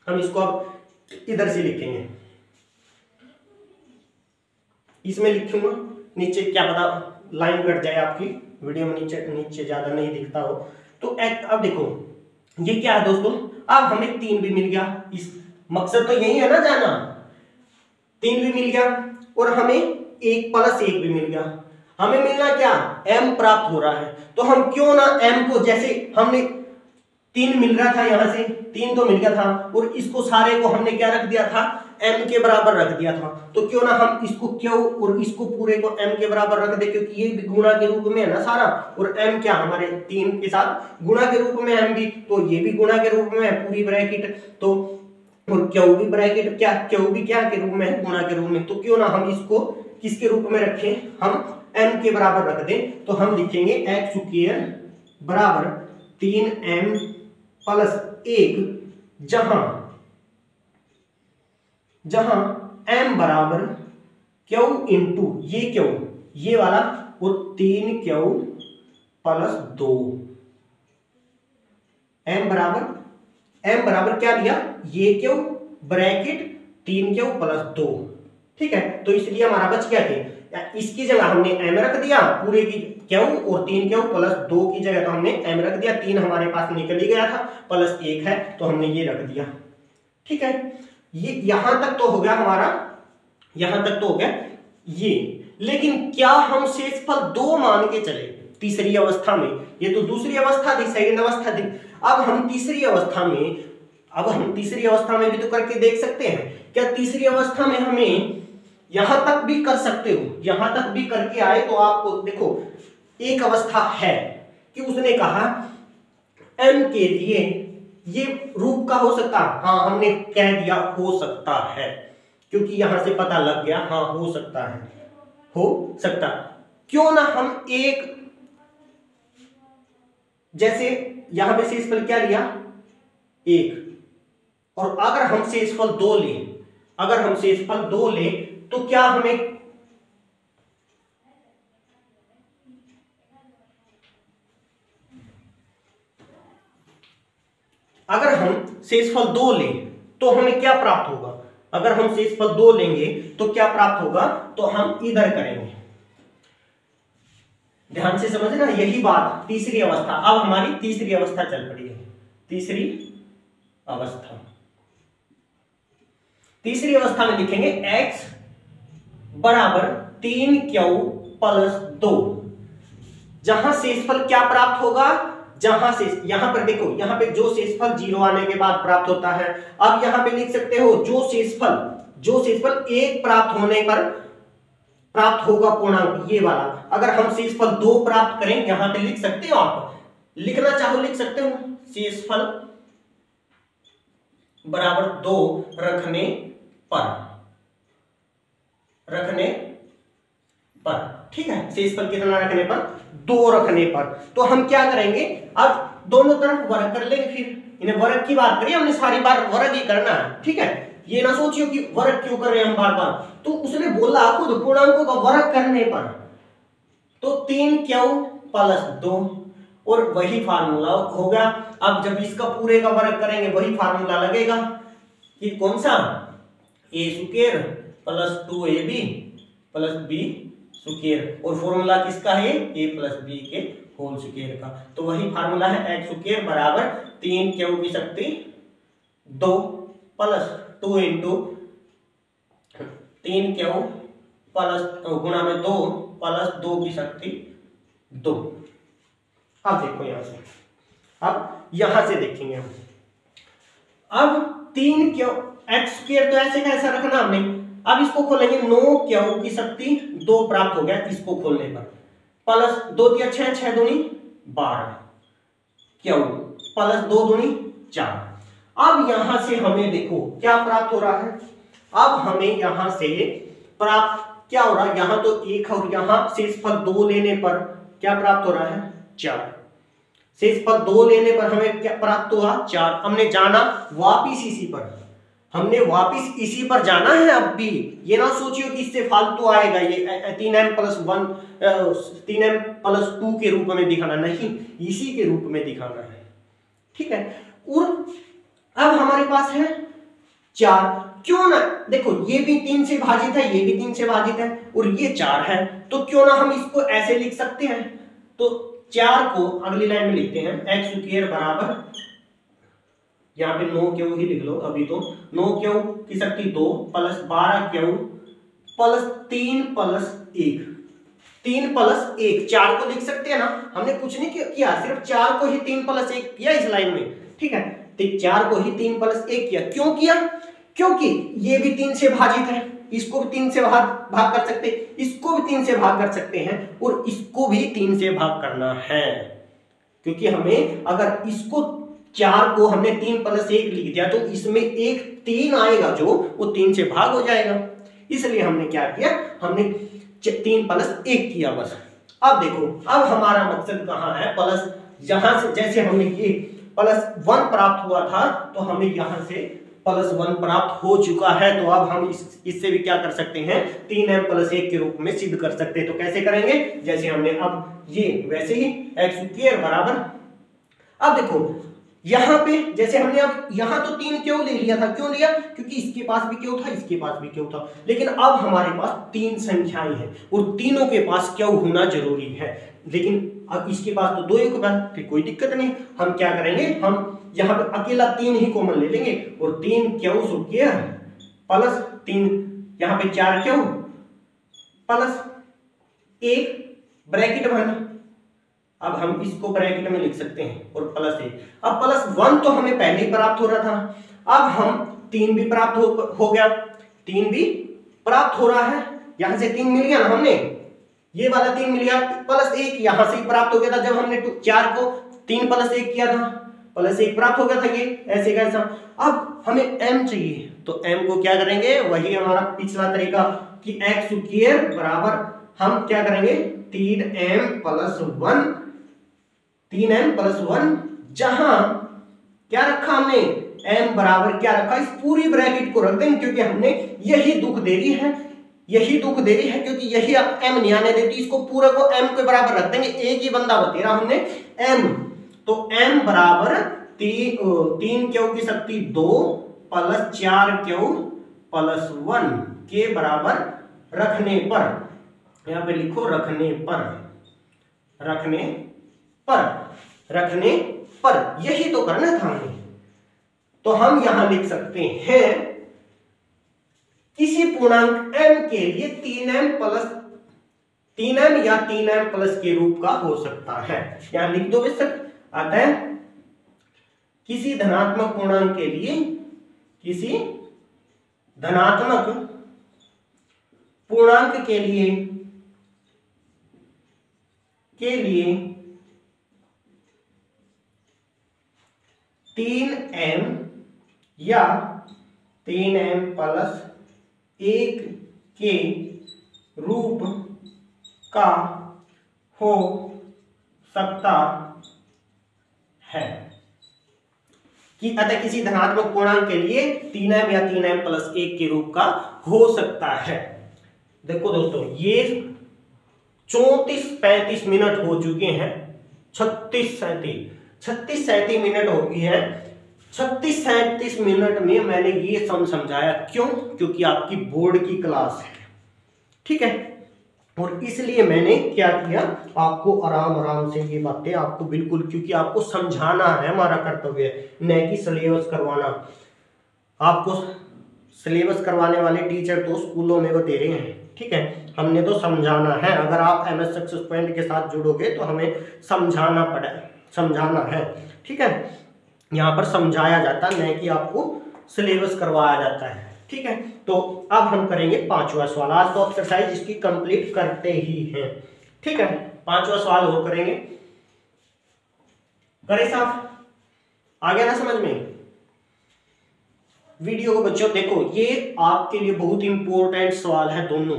हम इसको अब इधर से लिखेंगे, इसमें लिखूंगा, नीचे क्या पता लाइन कट जाए आपकी वीडियो में, नीचे ज्यादा नहीं दिखता हो, तो अब देखो ये क्या है दोस्तों, अब हमें 3 भी मिल गया, इस मकसद तो यही है ना जाना, 3 भी मिल गया, और हमें 1 + 1 भी मिल गया, हमें मिलना क्या, m प्राप्त हो रहा है, तो हम क्यों ना m को, जैसे हमने 3 मिल रहा था, यहां से 3 तो मिल गया था, और इसको सारे को हमने क्या रख दिया था, m के बराबर रख दिया था, तो क्यों ना हम इसको क्यू और इसको पूरे को m के बराबर रख दे, क्योंकि ये भी गुणा के रूप में है ना सारा, और m क्या हमारे 3 के साथ गुणा के रूप में m भी, तो ये भी गुणा के रूप में है पूरी ब्रैकेट, तो और क्यू भी ब्रैकेट क्या, क्यू भी क्या के रूप में है, गुणा के रूप में, तो क्यों ना हम इसको किसके रूप में रखें, हम m के बराबर रख दें, तो हम लिखेंगे x स्क्वायर बराबर 3m + 1, जहां m बराबर क्यू इंटू ये क्यू, ये वाला, और 3 क्यू + 2, m बराबर क्या लिया, ये क्यू ब्रैकेट 3 क्यू + 2, ठीक है, तो इसलिए हमारा बच गया कि इसकी जगह हमने m रख दिया पूरे की क्यू, और 3 क्यू + 2 की जगह तो हमने m रख दिया, 3 हमारे पास निकल ही गया था, +1 है तो हमने ये रख दिया, ठीक है, ये यहां तक तो हो गया हमारा, यहां तक तो हो गया ये, लेकिन क्या हम शेषफल 2 मान के चले तीसरी अवस्था में, ये तो दूसरी अवस्था थी, सेकंड अवस्था थी, अब हम तीसरी अवस्था में भी तो करके देख सकते हैं, क्या तीसरी अवस्था में हमें यहां तक भी कर सकते हो, यहां तक भी करके आए तो आपको देखो एक अवस्था है कि उसने कहा m के लिए ये रूप का हो सकता, हाँ हमने कह दिया हो सकता है, क्योंकि यहां से पता लग गया, हाँ हो सकता है, हो सकता, क्यों ना हम एक, जैसे यहां पे शेषफल क्या लिया 1, और अगर हम शेषफल 2 लें, अगर हम शेषफल 2 लें तो क्या हमें अगर हम शेषफल 2 लें तो हमें क्या प्राप्त होगा? अगर हम शेषफल 2 लेंगे तो क्या प्राप्त होगा? तो हम इधर करेंगे, ध्यान से समझना यही बात। तीसरी अवस्था, अब हमारी तीसरी अवस्था चल पड़ी है। तीसरी अवस्था, तीसरी अवस्था में लिखेंगे x बराबर 3q प्लस 2, जहां शेषफल क्या प्राप्त होगा? जहां से यहां पर देखो, यहां पे जो शेषफल 0 आने के बाद प्राप्त होता है, अब यहां पे लिख सकते हो जो शेषफल 1 प्राप्त होने पर प्राप्त होगा पूर्णांक, ये वाला। अगर हम शेषफल 2 प्राप्त करें, यहां पे लिख सकते हो, आप लिखना चाहो लिख सकते हो, शेषफल बराबर 2 रखने पर, ठीक है, शेषफल कितना रखने पर? 2 रखने पर। तो हम क्या करेंगे, अब दोनों तरफ वर्ग कर लेंगे। फिर इन्हें वर्ग की बात करिए, हमने सारी बार वर्ग ही करना है, ठीक है। ये ना सोचियो कि वर्ग क्यों कर रहे हैं हम बार बार, तो उसने बोला खुद पूर्णांकों का वर्ग करने पर, तो 3q प्लस 2 और वही फार्मूला हो गया। अब जब इसका पूरे का वर्ग करेंगे वही फार्मूला लगेगा कि कौन सा, a square plus 2ab plus b square, और फॉर्मूला किसका है? a प्लस b के होल स्क्वायर का। तो वही फार्मूला है x स्क्वायर बराबर 3q की शक्ति 2 प्लस 2 इंटू 3q प्लस गुणा में 2 प्लस 2 की शक्ति 2। अब देखो यहां से, अब यहां से देखेंगे हम, अब 3q x स्क्वायर तो ऐसे का ऐसा रखना हमने। अब इसको खोलेंगे, 9q की शक्ति 2 प्राप्त हो गया इसको खोलने पर, प्लस 2 × 6 6 दूनी 12 q प्लस 2 दूनी 4। अब यहां से हमें देखो क्या प्राप्त हो रहा है, अब हमें यहां से प्राप्त क्या हो रहा है, यहां तो 1 और यहां शेषफल 2 लेने पर क्या प्राप्त हो रहा है? 4। शेषफल 2 लेने पर हमें क्या प्राप्त हुआ? 4। हमने जाना वापिस इसी पर, हमने वापिस इसी पर जाना है। अब भी ये ना सोचियो कि इससे फालतू आएगा, ये 3m प्लस 1 3m प्लस 2 के रूप में दिखाना, नहीं, इसी के रूप में दिखाना है, ठीक है। और अब हमारे पास है 4, क्यों ना, देखो ये भी 3 से भाजित है, ये भी 3 से भाजित है और ये 4 है, तो क्यों ना हम इसको ऐसे लिख सकते हैं। तो 4 को अगली लाइन में लिखते हैं, x स्क्वायर बराबर, यहाँ पे 9q ही लिख लो अभी, तो 9q की शक्ति 2 plus 12q plus 3 plus 1, 3 plus 1, 4 को लिख सकते हैं ना, हमने कुछ नहीं किया, सिर्फ 4 को ही 3 प्लस 1 किया इस लाइन में, ठीक है। तो 4 को ही 3 प्लस 1 किया, क्यों किया? क्योंकि ये भी 3 से भाजित है, इसको भी 3 से भाग कर सकते, इसको भी 3 से भाग कर सकते हैं और इसको भी 3 से भाग करना है, क्योंकि हमें अगर इसको 4 को हमने 3 प्लस 1 लिख दिया तो इसमें एक 3 आएगा जो वो 3 से भाग हो जाएगा, इसलिए हमने क्या किया, हमने 3 प्लस 1 किया बस। अब देखो, अब हमारा मकसद कहाँ है, प्लस, यहां से जैसे हमने ये प्लस 1 प्राप्त हुआ था तो हमें यहां से प्लस 1 प्राप्त हो चुका है, तो अब हम इससे भी क्या कर सकते हैं, 3m प्लस 1 के रूप में सिद्ध कर सकते हैं। तो कैसे करेंगे, जैसे हमने अब ये वैसे ही x स्क्वायर बराबर, अब देखो यहां पे जैसे हमने अब यहां तो 3 क्यों ले लिया था, क्यों लिया, क्योंकि इसके पास भी क्यों था, इसके पास भी क्यों था, लेकिन अब हमारे पास 3 संख्याएं हैं और तीनों के पास क्यों होना जरूरी है, लेकिन अब इसके पास तो 2 के पास, फिर कोई दिक्कत नहीं, हम क्या करेंगे, हम यहाँ पे अकेला 3 ही कॉमन ले लेंगे और 3 क्यों स्क्वायर प्लस 3 यहाँ पे 4 क्यों प्लस 1 ब्रैकेट बंद, अब हम इसको ब्रैकेट में लिख सकते हैं और प्लस 1, अब प्लस 1 तो हमें पहले ही प्राप्त हो रहा था, अब हम 3 भी प्राप्त हो गया, 3 भी प्राप्त हो रहा है, यहां से 3 मिल गया ना, हमने ये वाला 3 मिल गया, प्लस 1 यहां से प्राप्त हो गया था जब हमने 4 को 3 प्लस 1 किया था, प्लस 1 प्राप्त हो गया था, ये ऐसे कैसा। अब हमें m चाहिए, तो m को क्या करेंगे, वही हमारा पिछला तरीका कि x स्क्वायर बराबर हम क्या करेंगे, 3m प्लस 1, जहां क्या रखा हमने, m बराबर क्या रखा, इस पूरी ब्रैकेट को रख देंगे क्योंकि हमने यही दुख दे रही है, क्योंकि यही m नहीं आने देती, इसको पूरा को m के बराबर रख देंगे। एक ही बंदा बतेरा हमने m, तो m बराबर 3 क्यू की शक्ति 2 प्लस 4 क्यू प्लस 1 के बराबर रखने पर, यहां पे लिखो रखने पर यही तो करना था हमें। तो हम यहां लिख सकते हैं किसी पूर्णांक m के लिए 3m या 3m प्लस के रूप का हो सकता है, यहां लिख दो बेशक। अतः किसी धनात्मक पूर्णांक के लिए, किसी धनात्मक पूर्णांक के लिए 3m या 3m प्लस 1 के रूप का हो सकता है, कि अतः किसी धनात्मक पूर्णांक के लिए 3m या 3m प्लस 1 के रूप का हो सकता है। देखो दोस्तों, ये 34-35 मिनट हो चुके हैं, 36-37 मिनट हो गई है। 36-37 मिनट में मैंने ये समझाया, क्यों? क्योंकि आपकी बोर्ड की क्लास है, ठीक है, और इसलिए मैंने क्या किया, आपको आराम से ये बातें आपको बिल्कुल, क्योंकि आपको समझाना है, हमारा कर्तव्य है, न कि सिलेबस करवाना। आपको सिलेबस करवाने वाले टीचर तो स्कूलों में बतेरे हैं, ठीक है, हमने तो समझाना है। अगर आप MS सक्सेस पॉइंट के साथ जुड़ोगे तो हमें समझाना है, ठीक है, यहाँ पर समझाया जाता है, न कि आपको सिलेबस करवाया जाता है, ठीक है। तो अब हम करेंगे 5वां सवाल। आज तो एक्सरसाइज इसकी कंप्लीट करते ही हैं, ठीक है। 5वां सवाल और करेंगे, करे साहब, आ गया ना समझ में? वीडियो को बच्चों देखो, ये आपके लिए बहुत इंपॉर्टेंट सवाल है दोनों।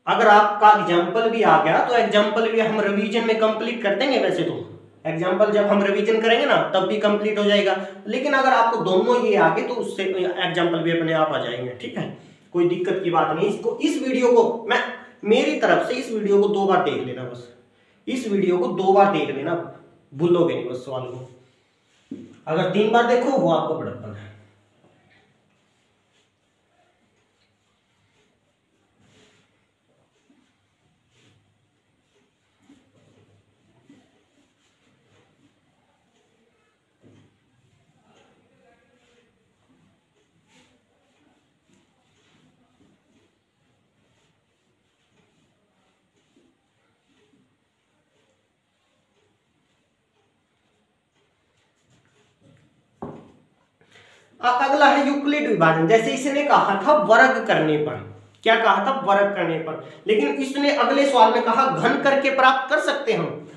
अगर आपका एग्जाम्पल भी आ गया तो एग्जाम्पल भी हम रिवीजन में कंप्लीट कर देंगे। वैसे तो एग्जाम्पल जब हम रिवीजन करेंगे ना तब भी कंप्लीट हो जाएगा, लेकिन अगर आपको दोनों ये आ गए तो उससे एग्जाम्पल भी अपने आप आ जाएंगे, ठीक है, कोई दिक्कत की बात नहीं। इस वीडियो को मैं मेरी तरफ से इस वीडियो को 2 बार देख लेना, बस इस वीडियो को 2 बार देख लेना, भूलोगे नहीं बस सवाल को। अगर 3 बार देखो वो आपको बड़प्पन है। अगला है यूक्लिड विभाजन। जैसे इसने कहा था वर्ग करने पर, क्या कहा था? वर्ग करने पर, लेकिन इसने अगले सवाल में कहा घन करके प्राप्त कर सकते हैं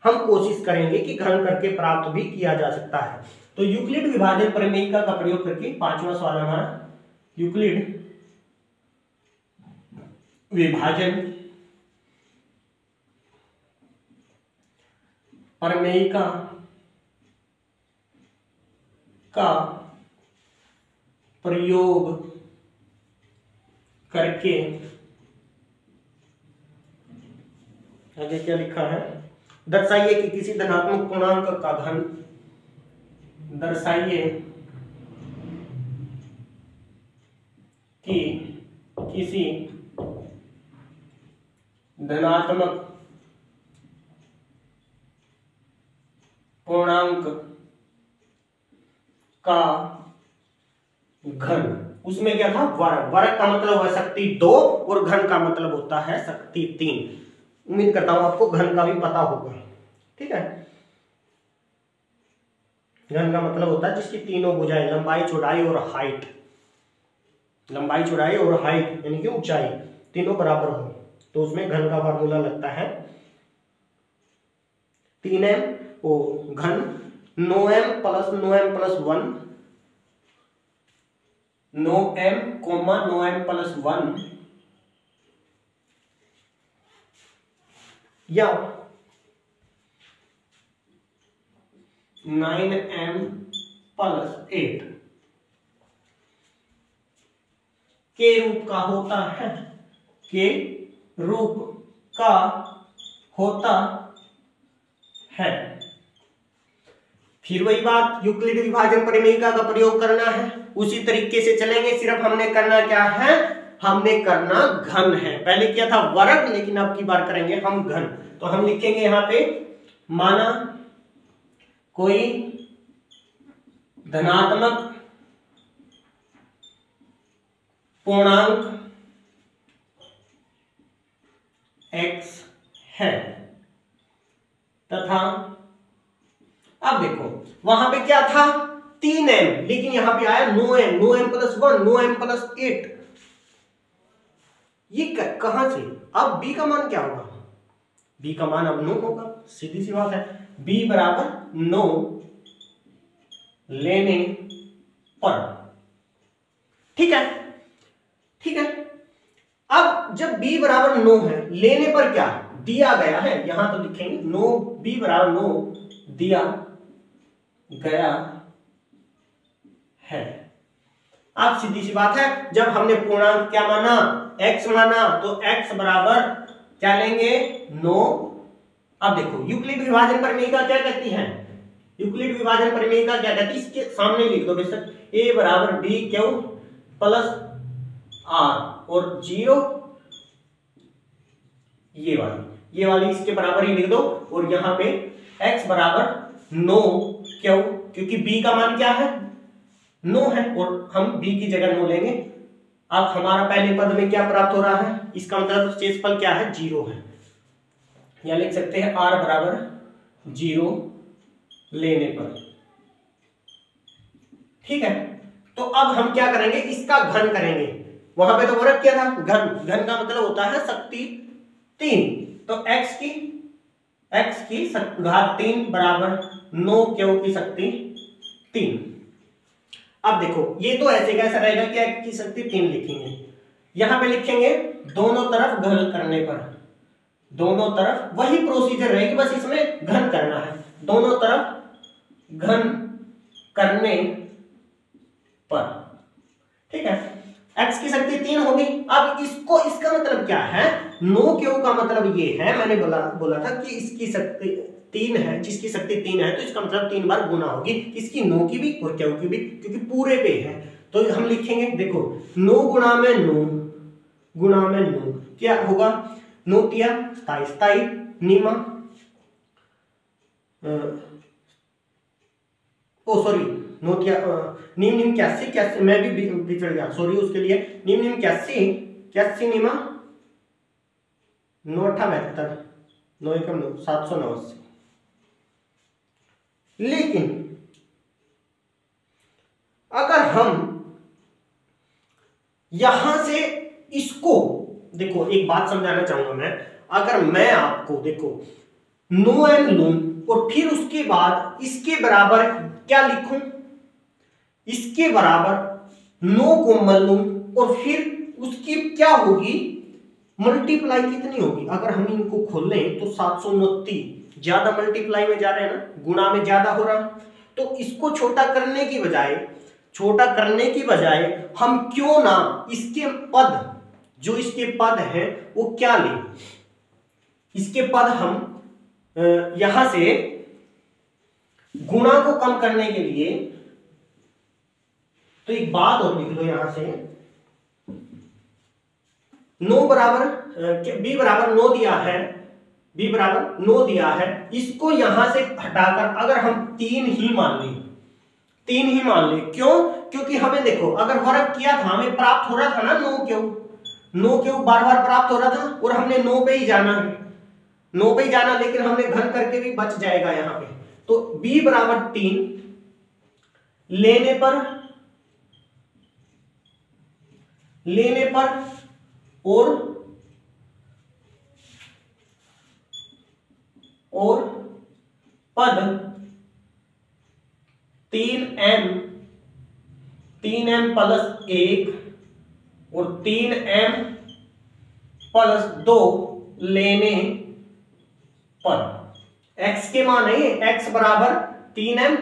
हम कोशिश करेंगे कि घन करके प्राप्त भी किया जा सकता है। तो यूक्लिड विभाजन प्रमेयिका का प्रयोग करके 5वां सवाल हमारा यूक्लिड विभाजन प्रमेयिका का प्रयोग करके, आगे क्या लिखा है, दर्शाइए कि किसी धनात्मक पूर्णांक का घन, दर्शाइए कि किसी धनात्मक पूर्णांक का घन, उसमें क्या था? वर्ग। वर्ग का मतलब है शक्ति 2 और घन का मतलब होता है शक्ति 3। उम्मीद करता हूं आपको घन का भी पता होगा, ठीक है। घन का मतलब होता है जिसकी तीनों भुजाएं, लंबाई, चौड़ाई और हाइट, लंबाई, चौड़ाई और हाइट यानी कि ऊंचाई तीनों बराबर हो, तो उसमें घन का फार्मूला लगता है 3m ओ घन 9m plus 1 9m, 9m plus 1 या 9m प्लस 8 के रूप का होता है, के रूप का होता है। फिर वही बात, यूक्लिड विभाजन परिमेयिका का प्रयोग करना है, उसी तरीके से चलेंगे। सिर्फ हमने करना क्या है, हमने करना घन है। पहले किया था वर्ग, लेकिन अब की बार करेंगे हम घन। तो हम लिखेंगे यहां पे, माना कोई धनात्मक पूर्णांक x है तथा, अब देखो वहां पे क्या था 3m, लेकिन यहां पे आया 9m, 9m plus 1, 9m plus 8। ये कहां से, अब b का मान क्या होगा, b का मान अब 9 होगा, सीधी सी बात है। b बराबर 9 लेने पर, ठीक है, ठीक है। अब जब b बराबर 9 है, लेने पर क्या दिया गया है, यहां तो लिखेंगे 9, b बराबर 9 दिया गया है। अब सीधी सी बात है, जब हमने पूर्णांक क्या माना, x माना, तो x बराबर क्या लेंगे 9। अब देखो यूक्लिड विभाजन परिमेयिका क्या कहती है, यूक्लिड विभाजन परिमेयिका क्या कहती है, इसके सामने लिख दो बेशक, a बराबर b क्यू प्लस r और 0 ये वाली इसके बराबर ही लिख दो, और यहां पे x बराबर 9 क्यों, क्योंकि b का मान क्या है 9 है, और हम b की जगह 9 लेंगे। अब हमारा पहले पद में क्या प्राप्त हो रहा है, इसका मतलब शेषफल क्या है 0 है, या लिख सकते हैं r बराबर 0 लेने पर, ठीक है। तो अब हम क्या करेंगे, इसका घन करेंगे। वहां पे तो वर्ग किया था, घन का मतलब होता है शक्ति 3, तो x की घात 3 बराबर 9 क्यों की शक्ति 3। अब देखो ये तो ऐसे कैसा रहेगा कि x की शक्ति 3 लिखेंगे, यहां पे लिखेंगे दोनों तरफ घन करने पर, दोनों तरफ वही प्रोसीजर रहेगी, बस इसमें घन करना है, दोनों तरफ घन करने पर, ठीक है। x की शक्ति 3 होगी। अब इसको, इसका मतलब क्या है, 9 क्यों का मतलब ये है, मैंने बोला था कि इसकी शक्ति 3 है, जिसकी शक्ति 3 है तो इसका मतलब 3 बार गुना होगी, इसकी 9 की भी और क्यों की भी, क्योंकि पूरे पे है। तो हम लिखेंगे, देखो 9 गुणा में 9 गुणा में 9 क्या होगा, 9 तिया 27, निमा नोटिया नीम 81, मैं भी बिछड़ गया, सॉरी उसके लिए। नीम 81 निमा 978 9 एकम 9 789। लेकिन अगर हम यहां से इसको देखो, एक बात समझाना चाहूंगा मैं, अगर मैं आपको देखो 9m लूं और फिर उसके बाद इसके बराबर क्या लिखूं, इसके बराबर 9 को मल लूं और फिर उसकी क्या होगी मल्टीप्लाई कितनी होगी, अगर हम इनको खोल लें तो 729, ज्यादा मल्टीप्लाई में जा रहे हैं ना, गुणा में ज्यादा हो रहा। तो इसको छोटा करने की बजाय हम क्यों ना इसके पद, जो इसके पद हैं वो क्या लें, इसके पद हम यहां से गुणा को कम करने के लिए, तो एक बात और लिख लो यहां से, 9 बराबर b बराबर 9 दिया है, b बराबर 9 दिया है, इसको यहां से हटाकर अगर हम 3 ही मान ले, क्यों, क्योंकि हमें देखो अगर वर्ग किया था हमें प्राप्त हो रहा था ना 9 क्यों बार बार प्राप्त हो रहा था, और हमने 9 पे ही जाना है, 9 पे ही जाना, लेकिन हमने घन करके भी बच जाएगा यहाँ पे। तो b बराबर 3 लेने पर और पद 3m प्लस 1 और 3m प्लस 2 लेने पर, x के मान है, x बराबर 3m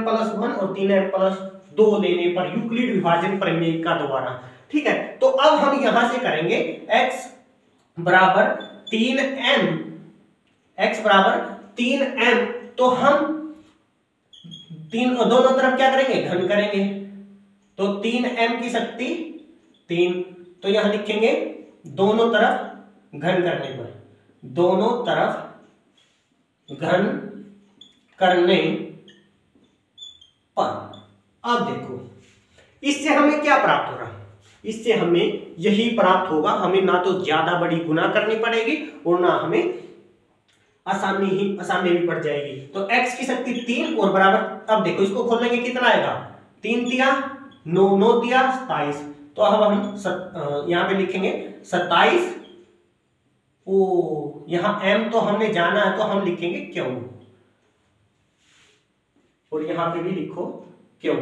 प्लस 1 और 3m प्लस 2 लेने पर यूक्लिड विभाजन प्रमेय का द्वारा। ठीक है, तो अब हम यहां से करेंगे x बराबर 3m, तो हम दोनों तरफ क्या करेंगे, घन करेंगे। तो 3m की शक्ति 3, तो यहां लिखेंगे दोनों तरफ घन करने पर, दोनों तरफ घन करने पर। अब देखो इससे हमें क्या प्राप्त हो रहा है, इससे हमें यही प्राप्त होगा, हमें ना तो ज्यादा बड़ी गुना करनी पड़ेगी और ना हमें आसानी भी पड़ जाएगी। तो x की शक्ति 3 और बराबर, अब देखो इसको खोलेंगे कितना आएगा, 3 तिया 9, 9 तिया 27, तो अब हम यहां पे लिखेंगे 27। ओ यहां m तो हमने जाना है तो हम लिखेंगे क्यों, और यहां पे भी लिखो क्यों,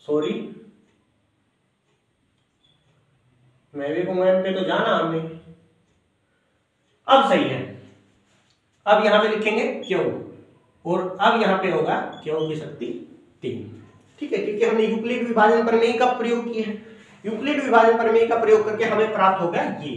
सॉरी मैं भी कहूंगा m पे तो जाना हमने। अब सही है, अब यहां पे लिखेंगे क्यों, और अब यहां पे होगा क्यों की शक्ति 3। ठीक है, क्योंकि हमने यूक्लिड विभाजन प्रमेय का प्रयोग किया है, यूक्लिड विभाजन प्रमेय का प्रयोग करके हमें प्राप्त हो गया ये।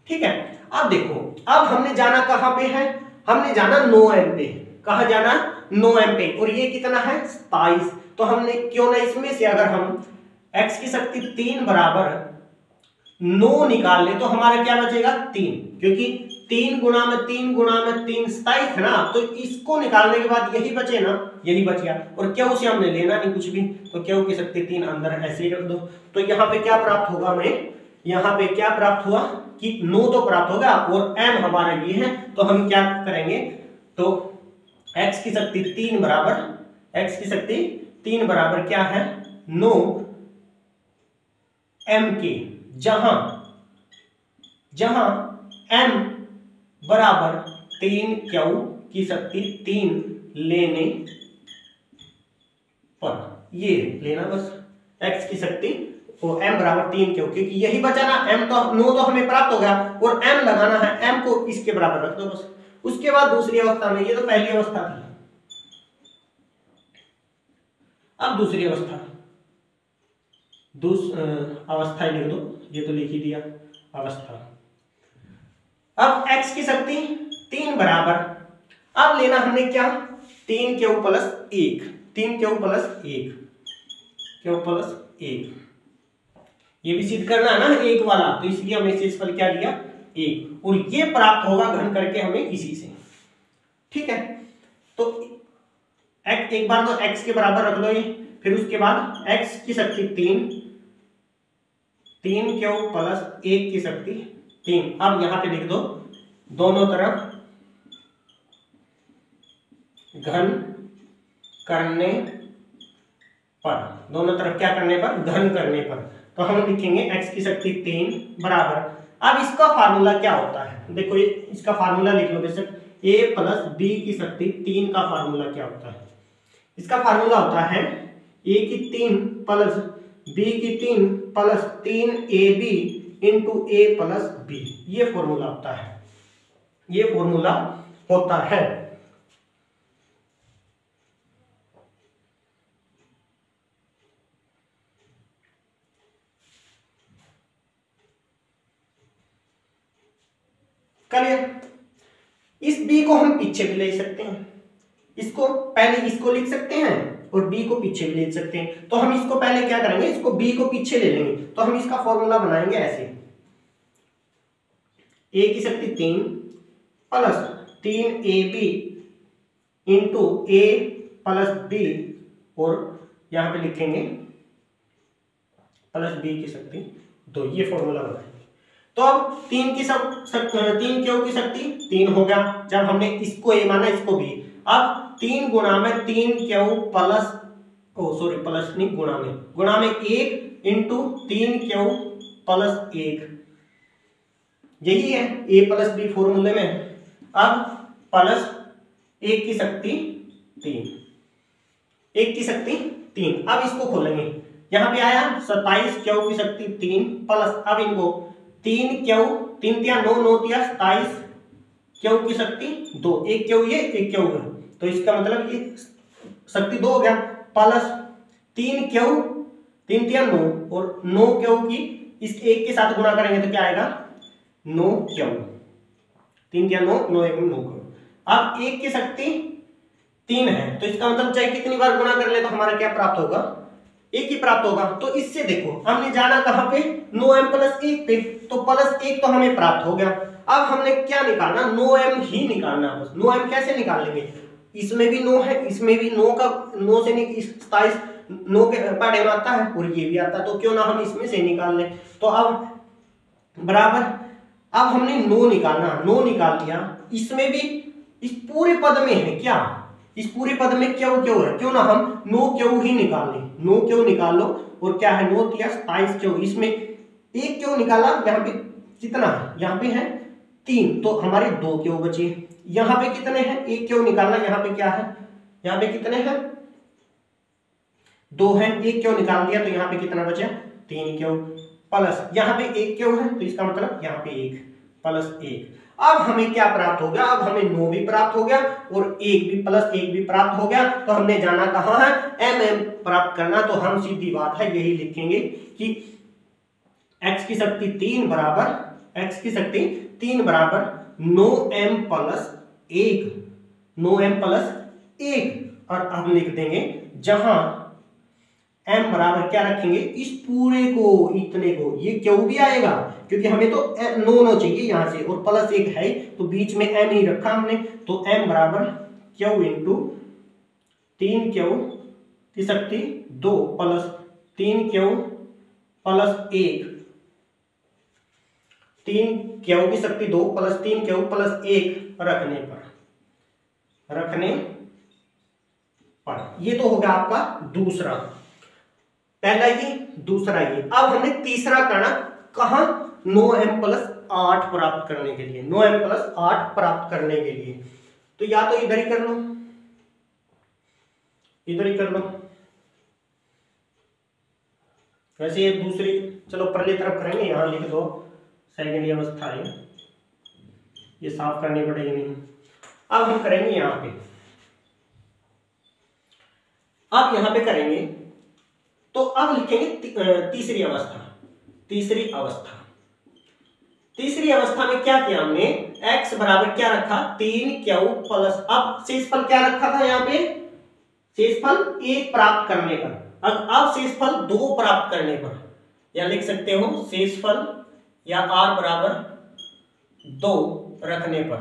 ठीक है, अब देखो अब हमने जाना कहां पे है, हमने जाना 9m पे, कहा जाना 9m पे, और ये कितना है 27। तो हमने क्यों ना इसमें से अगर हम x की शक्ति 3 बराबर 9 निकाल ले तो हमारा क्या बचेगा 3, क्योंकि 3 गुणा में 3 गुणा में 3 27 है ना, तो इसको निकालने के बाद यही बचे ना, यही बच गया, और क्यों से हमने लेना नहीं कुछ भी, तो क्यों की शक्ति 3 अंदर ऐसे ही रख दो। तो यहाँ पे क्या प्राप्त होगा हमें, यहाँ पे क्या प्राप्त हुआ कि 9 तो प्राप्त होगा और m हमारा ये है, तो हम क्या करेंगे, तो x की शक्ति 3 बराबर, x की शक्ति 3 बराबर क्या है 9 m के, जहां m बराबर 3 क्यू की शक्ति 3 लेने पर, ये लेना बस x की शक्ति तो m बराबर 3 क्यू, क्योंकि यही बचा ना, m तो 9 तो हमें प्राप्त हो गया और m लगाना है, m को इसके बराबर रख दो बस। उसके बाद दूसरी अवस्था में, ये तो पहली अवस्था थी, अब दूसरी अवस्था, अवस्था लिख दो, ये तो लिख ही दिया अवस्था। अब x की शक्ति 3 बराबर, अब लेना हमने क्या 3 Q plus 1, 3 Q plus 1, Q plus 1, ये भी सिद्ध करना है ना एक वाला, तो इसलिए हमने इस पर क्या लिया 1, और ये प्राप्त होगा घन करके हमें इसी से। ठीक है, तो एक बार तो x के बराबर रख लो ये, फिर उसके बाद x की शक्ति 3 क्यू प्लस 1 की शक्ति 3। अब यहां पे लिख दो दोनों तरफ घन करने पर, दोनों तरफ क्या करने पर, घन करने पर, तो हम लिखेंगे x की शक्ति 3 बराबर। अब इसका फार्मूला क्या होता है, देखो ये इसका फार्मूला लिख लो बेशक, a प्लस b की शक्ति 3 का फार्मूला क्या होता है, इसका फार्मूला होता है a की 3 प्लस b की 3 plus 3ab into a plus b, ये फॉर्मूला होता है, ये फॉर्मूला होता है। क्लियर, इस b को हम पीछे भी ले सकते हैं, इसको पहले इसको लिख सकते हैं और b को पीछे भी ले सकते हैं। तो हम इसको पहले क्या करेंगे, इसको b को पीछे ले लेंगे, तो हम इसका फॉर्मूला बनाएंगे ऐसे, a की शक्ति 3 plus 3ab into a plus b, और यहां पे लिखेंगे प्लस b की शक्ति 2, ये फॉर्मूला बनाएंगे। तो अब 3 क्यू की शक्ति 3 हो गया, जब हमने इसको a माना इसको b, अब 3 गुणा में 3 क्यू प्लस, प्लस नहीं गुणा में 1 इंटू 3 क्यू प्लस 1, यही है a प्लस b फॉर्मूले में। अब प्लस 1 की शक्ति 3, 1 की शक्ति 3, अब इसको खोलेंगे, यहां पे आया 27 क्यू की शक्ति 3 प्लस, अब इनको 3 क्यू 3 तिया 9, 9 तिया 27 क्यू की शक्ति 2, एक क्यू ये एक क्यू है, तो इसका मतलब ये शक्ति 2 हो गया, प्लस 3 क्यू 3 तिया 9 और 9 क्यू की इस 1 के साथ गुणा करेंगे तो क्या आएगा 9 क्यू, 3 तिया 9, 9 1 9 क्यू। अब 1 की शक्ति 3 है तो इसका मतलब चाहे कितनी बार गुणा कर ले तो हमारा क्या प्राप्त होगा, 1 ही प्राप्त होगा। तो इससे देखो हमने जाना कहां पे 9m + 1 पे, तो +1 तो हमें प्राप्त हो गया। अब हमने क्या निकालना, 9m ही निकालना बस। 9m कैसे निकाल लेंगे, इसमें भी 9 है, इसमें भी 9 का 9 से 27 9 के पढ़े में आता है और ये भी आता है, तो क्यों ना हम इसमें से निकाल लें। तो अब बराबर, अब हमने 9 निकालना, 9 निकाल लिया, इसमें भी इस पूरे पद में है क्या, इस पूरे पद में क्यों क्यों है, क्यों ना हम 9 क्यों ही निकाल लें, 9 क्यों निकाल लो। और क्या है 9 तिया 27 क्यों, इसमें 1 क्यों निकाला, यहाँ पे कितना है, यहाँ पे है 3 तो हमारे 2 क्यों बचे। यहाँ पे कितने हैं, 1 क्यों निकालना, यहाँ पे क्या है, यहाँ पे कितने हैं 2 हैं, 1 क्यों निकाल दिया तो यहाँ पे कितना बचा 3 क्यों, प्लस यहाँ पे 1 क्यों है तो इसका मतलब यहाँ पे 1 प्लस 1। अब हमें क्या प्राप्त हो गया, अब हमें 9 भी प्राप्त हो गया और 1 भी प्लस 1 भी प्राप्त हो गया। तो हमने जाना कहाँ है, mm प्राप्त करना। तो हम सीधी बात है यही लिखेंगे कि x की शक्ति 3 बराबर, x की शक्ति 3 बराबर 9m + 1, 9m + 1। और अब लिख देंगे जहां m बराबर क्या रखेंगे, इस पूरे को, इतने को, ये क्यों भी आएगा क्योंकि हमें तो 9 चाहिए यहां से और +1 है तो बीच में m ही रखा हमने। तो m बराबर q इंटू 3 क्यू की शक्ति 2 प्लस 3 क्यू प्लस 1, 3 क्यू की शक्ति 2 प्लस 3 क्यू प्लस 1 रखने पर ये तो होगा आपका दूसरा, पहला ये दूसरा ये। अब हमने तीसरा करना कहां, 9m + 8 प्राप्त करने के लिए, 9m + 8 प्राप्त करने के लिए। तो या तो इधर ही कर लो, इधर ही कर लो, वैसे ये दूसरी, चलो परली तरफ करेंगे, यहां लिख दो सेकेंड अवस्था है, ये साफ करनी पड़ेगी नहीं। अब हम करेंगे यहां पे, अब यहां पे करेंगे तो अब लिखेंगे तीसरी अवस्था। तीसरी अवस्था में क्या किया हमने, x बराबर क्या रखा 3 क्यू प्लस, अब शेषफल क्या रखा था यहाँ पे, शेषफल 1 प्राप्त करने पर, अब शेषफल 2 प्राप्त करने पर, या लिख सकते हो शेषफल या r बराबर 2 रखने पर।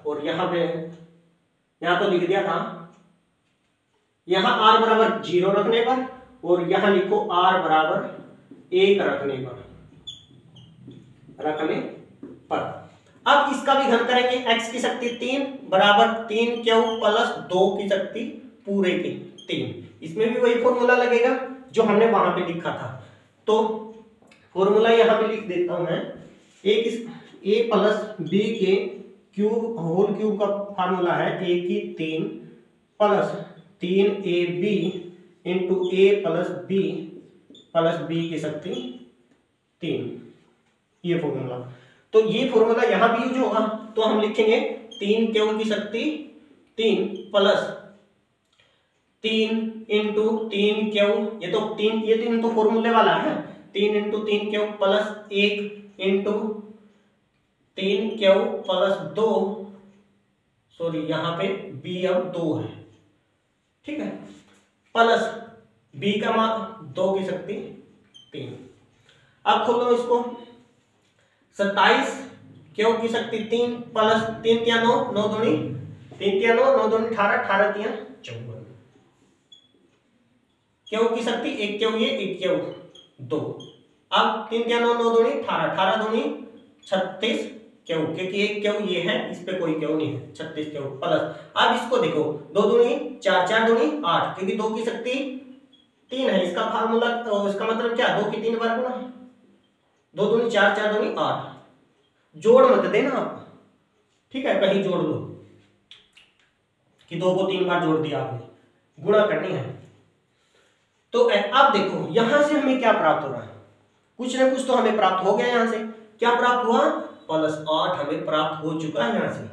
और यहाँ पे, यहाँ तो लिख दिया था, यहां r बराबर 0 रखने पर और यहां लिखो r बराबर 1 रखने पर। अब इसका भी घन करेंगे, x की शक्ति 3 बराबर 3 क्यू प्लस 2 की शक्ति पूरे की 3। इसमें भी वही फॉर्मूला लगेगा जो हमने वहां पे लिखा था। तो फॉर्मूला यहां पे लिख देता हूं मैं, a + b के क्यूब होल क्यूब का फॉर्मूला है a की 3 plus 3ab into a plus b की शक्ति 3, ये फॉर्मूला। तो ये फॉर्मूला यहां भी यूज होगा, तो हम लिखेंगे 3 क्यू की शक्ति 3 प्लस 3 इंटू 3 क्यू, ये तो 3 तो फॉर्मूले वाला है, 3 into 3 Q plus 1 into 3 Q plus 2, sorry यहाँ पे b अब 2 है, ठीक है, प्लस b का मान 2 की शक्ति 3। अब खोलो इसको, 27 क्यू की शक्ति 3 प्लस 3 तिया 9, 9 दूनी 3 तिया 9, 9 दूनी 18, 18 तिया 54। क्यू की शक्ति 1 क्यू ये 1 क्यू 2, अब 3 तिया 9, 9 दूनी 18, 18 दूनी 36 क्यू, क्योंकि 1 क्यू ये है, इस पे कोई क्यू नहीं है, 36 क्यू प्लस। अब इसको देखो 2 दूनी 4, 4 दूनी 8, क्योंकि 2 की शक्ति 3 है, इसका फार्मूला, इसका मतलब क्या 2 की 3 बार गुना है, 2 दूनी 4, 4 दूनी 8, जोड़ मत देना आप, ठीक है, कहीं जोड़ लो कि 2 को 3 बार जोड़ दिया आपने, गुणा करनी है। तो अब देखो यहां से हमें क्या प्राप्त हो रहा है, कुछ ना कुछ तो हमें प्राप्त हो गया, यहां से क्या प्राप्त हुआ +8 हमें प्राप्त हो चुका है यहां से,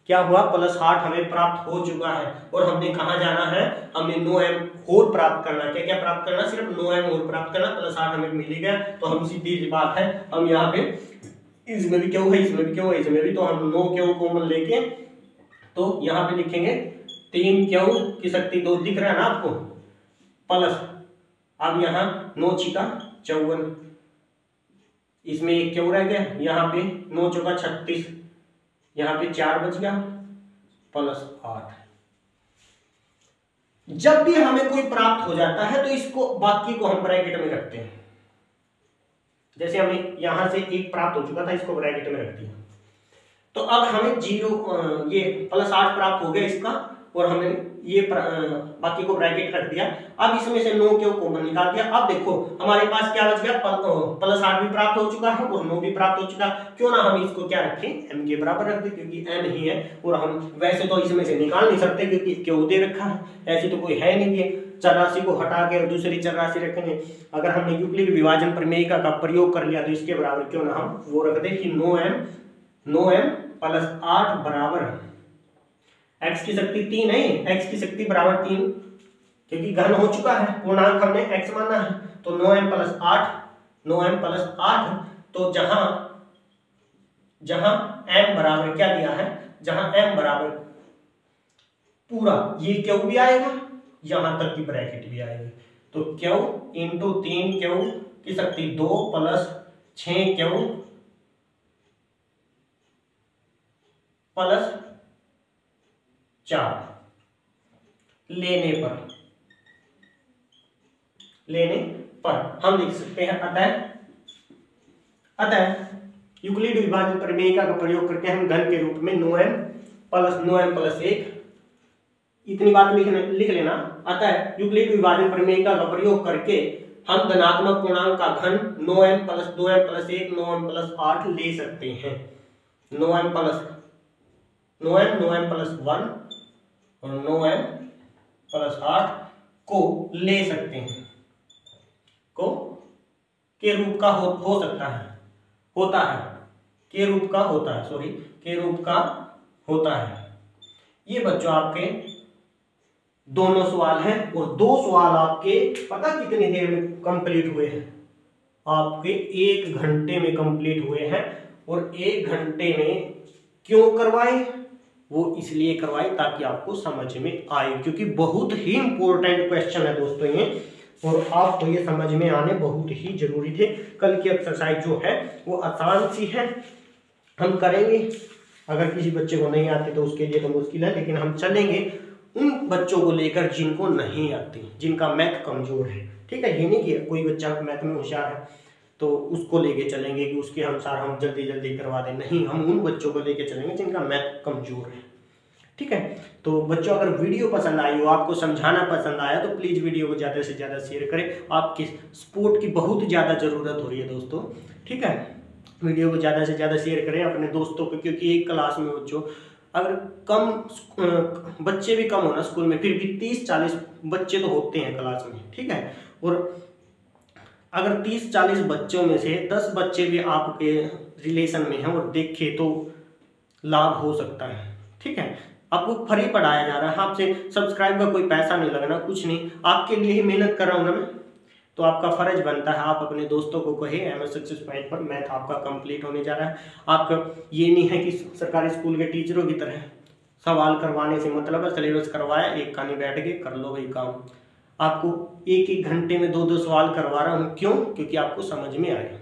क्या हुआ, +8 हमें प्राप्त हो चुका है। और हमने कहाँ जाना है, हमें 9m और प्राप्त करना। क्या क्या प्राप्त करना, सिर्फ 9m और प्राप्त करना। +8 हमें मिल गया, तो हम सीधी सी बात है, हम यहाँ पे इसमें भी क्यों है, इसमें भी क्यों है, इसमें भी, तो हम 9 क्यों कॉमन लेके तो यहाँ पे लिखेंगे 3 क्यों की शक्ति 2 दिख रहा है ना आपको, प्लस अब यहाँ 9 छिका 54, इसमें 1 क्यों रह गया, यहाँ पे 9 चौका 36, यहाँ पे 4 बच गया, +8। जब भी हमें कोई प्राप्त हो जाता है तो इसको बाकी को हम ब्रैकेट में रखते हैं। जैसे हमें यहां से 1 प्राप्त हो चुका था, इसको ब्रैकेट में रख दिया, तो अब हमें 0 ये +8 प्राप्त हो गया इसका, और हमें ये बाकी को ब्रैकेट रख दिया। अब इसमें से 9 क्यों कॉमन निकाल दिया। अब देखो हमारे पास क्या बच गया, +8 भी प्राप्त हो चुका है और 9 भी प्राप्त हो चुका। क्यों ना हम इसको क्या रखें, m के बराबर रख दे, क्योंकि m ही है। और हम वैसे तो इसमें से निकाल नहीं सकते क्योंकि क्यों दे रखा है, ऐसी तो कोई है नहीं कि चरराशि को हटा के दूसरी चरराशि रखेंगे। अगर हमने यूक्लिड विभाजन प्रमेयिका का प्रयोग कर लिया तो इसके बराबर क्यों ना हम वो रख दे कि 9m +8 बराबर x की शक्ति 3 है, x की शक्ति बराबर 3, क्योंकि घन हो चुका है, पूर्णांक हमने x माना है, तो 9m + 8, तो जहां m बराबर क्या दिया है, जहां m बराबर पूरा ये क्यों भी आएगा, यहां तक की ब्रैकेट भी आएगी, तो क्यों इंटू 3 क्यों की शक्ति 2 प्लस 6 क्यों प्लस 4 लेने पर हम लिख सकते हैं अतः यूक्लिड विभाजन प्रमेयिका का प्रयोग करके हम घन के रूप में 9m + 1 इतनी बात लिख लेना। अतः यूक्लिड विभाजन प्रमेयिका का प्रयोग करके हम धनात्मक पूर्णांक का घन 9m + 2m + 1 9m + 8 ले सकते हैं। 9m + 1 और 9m + 8 को ले सकते हैं, को के रूप का हो सकता है, होता है, के रूप का होता है, सॉरी के रूप का होता है। ये बच्चों आपके दोनों सवाल हैं, और 2 सवाल आपके पता कितनी देर में कंप्लीट हुए हैं, आपके 1 घंटे में कंप्लीट हुए हैं। और 1 घंटे में क्यों करवाए, वो इसलिए करवाए ताकि आपको समझ में आए, क्योंकि बहुत ही इंपॉर्टेंट क्वेश्चन है दोस्तों ये, और आपको ये समझ में आने बहुत ही जरूरी थे। कल की एक्सरसाइज जो है वो आसान सी है, हम करेंगे। अगर किसी बच्चे को नहीं आती तो उसके लिए तो मुश्किल है, लेकिन हम चलेंगे उन बच्चों को लेकर जिनको नहीं आती, जिनका मैथ कमजोर है। ठीक है, ये नहीं कि कोई बच्चा मैथ में होशियार है तो उसको लेके चलेंगे कि उसके अनुसार हम जल्दी जल्दी करवा दें, नहीं, हम उन बच्चों को लेके चलेंगे जिनका मैथ कमजोर है। ठीक है, तो बच्चों अगर वीडियो पसंद आई हो, आपको समझाना पसंद आया, तो प्लीज़ वीडियो को ज़्यादा से ज़्यादा शेयर करें। आपकी सपोर्ट की बहुत ज़्यादा ज़रूरत हो रही है दोस्तों। ठीक है, वीडियो को ज़्यादा से ज़्यादा शेयर करें अपने दोस्तों को, क्योंकि एक क्लास में बच्चों अगर कम बच्चे भी कम हो ना स्कूल में, फिर भी 30-40 बच्चे तो होते हैं क्लास में। ठीक है, और अगर 30-40 बच्चों में से 10 बच्चे भी आपके रिलेशन में हैं और देखें तो लाभ हो सकता है। ठीक है, आपको फ्री पढ़ाया जा रहा है, आपसे सब्सक्राइब का कोई पैसा नहीं लगना, कुछ नहीं, आपके लिए ही मेहनत कर रहा हूँ ना मैं, तो आपका फर्ज बनता है आप अपने दोस्तों को कहे MS सक्सेस पॉइंट पर मैथ आपका कंप्लीट होने जा रहा है। आपका ये नहीं है कि सरकारी स्कूल के टीचरों की तरह सवाल करवाने से मतलब है, सिलेबस करवाया एक खानी बैठ के कर लो भाई काम। आपको 1-1 घंटे में 2-2 सवाल करवा रहा हूँ, क्यों? क्योंकि आपको समझ में आए।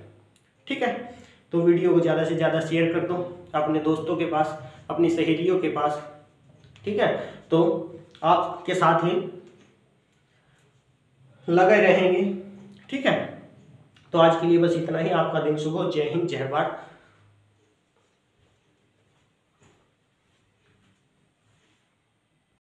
ठीक है, तो वीडियो को ज़्यादा से ज़्यादा शेयर कर दो अपने दोस्तों के पास, अपनी सहेलियों के पास। ठीक है, तो आपके साथ ही लगे रहेंगे। ठीक है, तो आज के लिए बस इतना ही। आपका दिन शुभ हो। जय हिंद, जय भारत।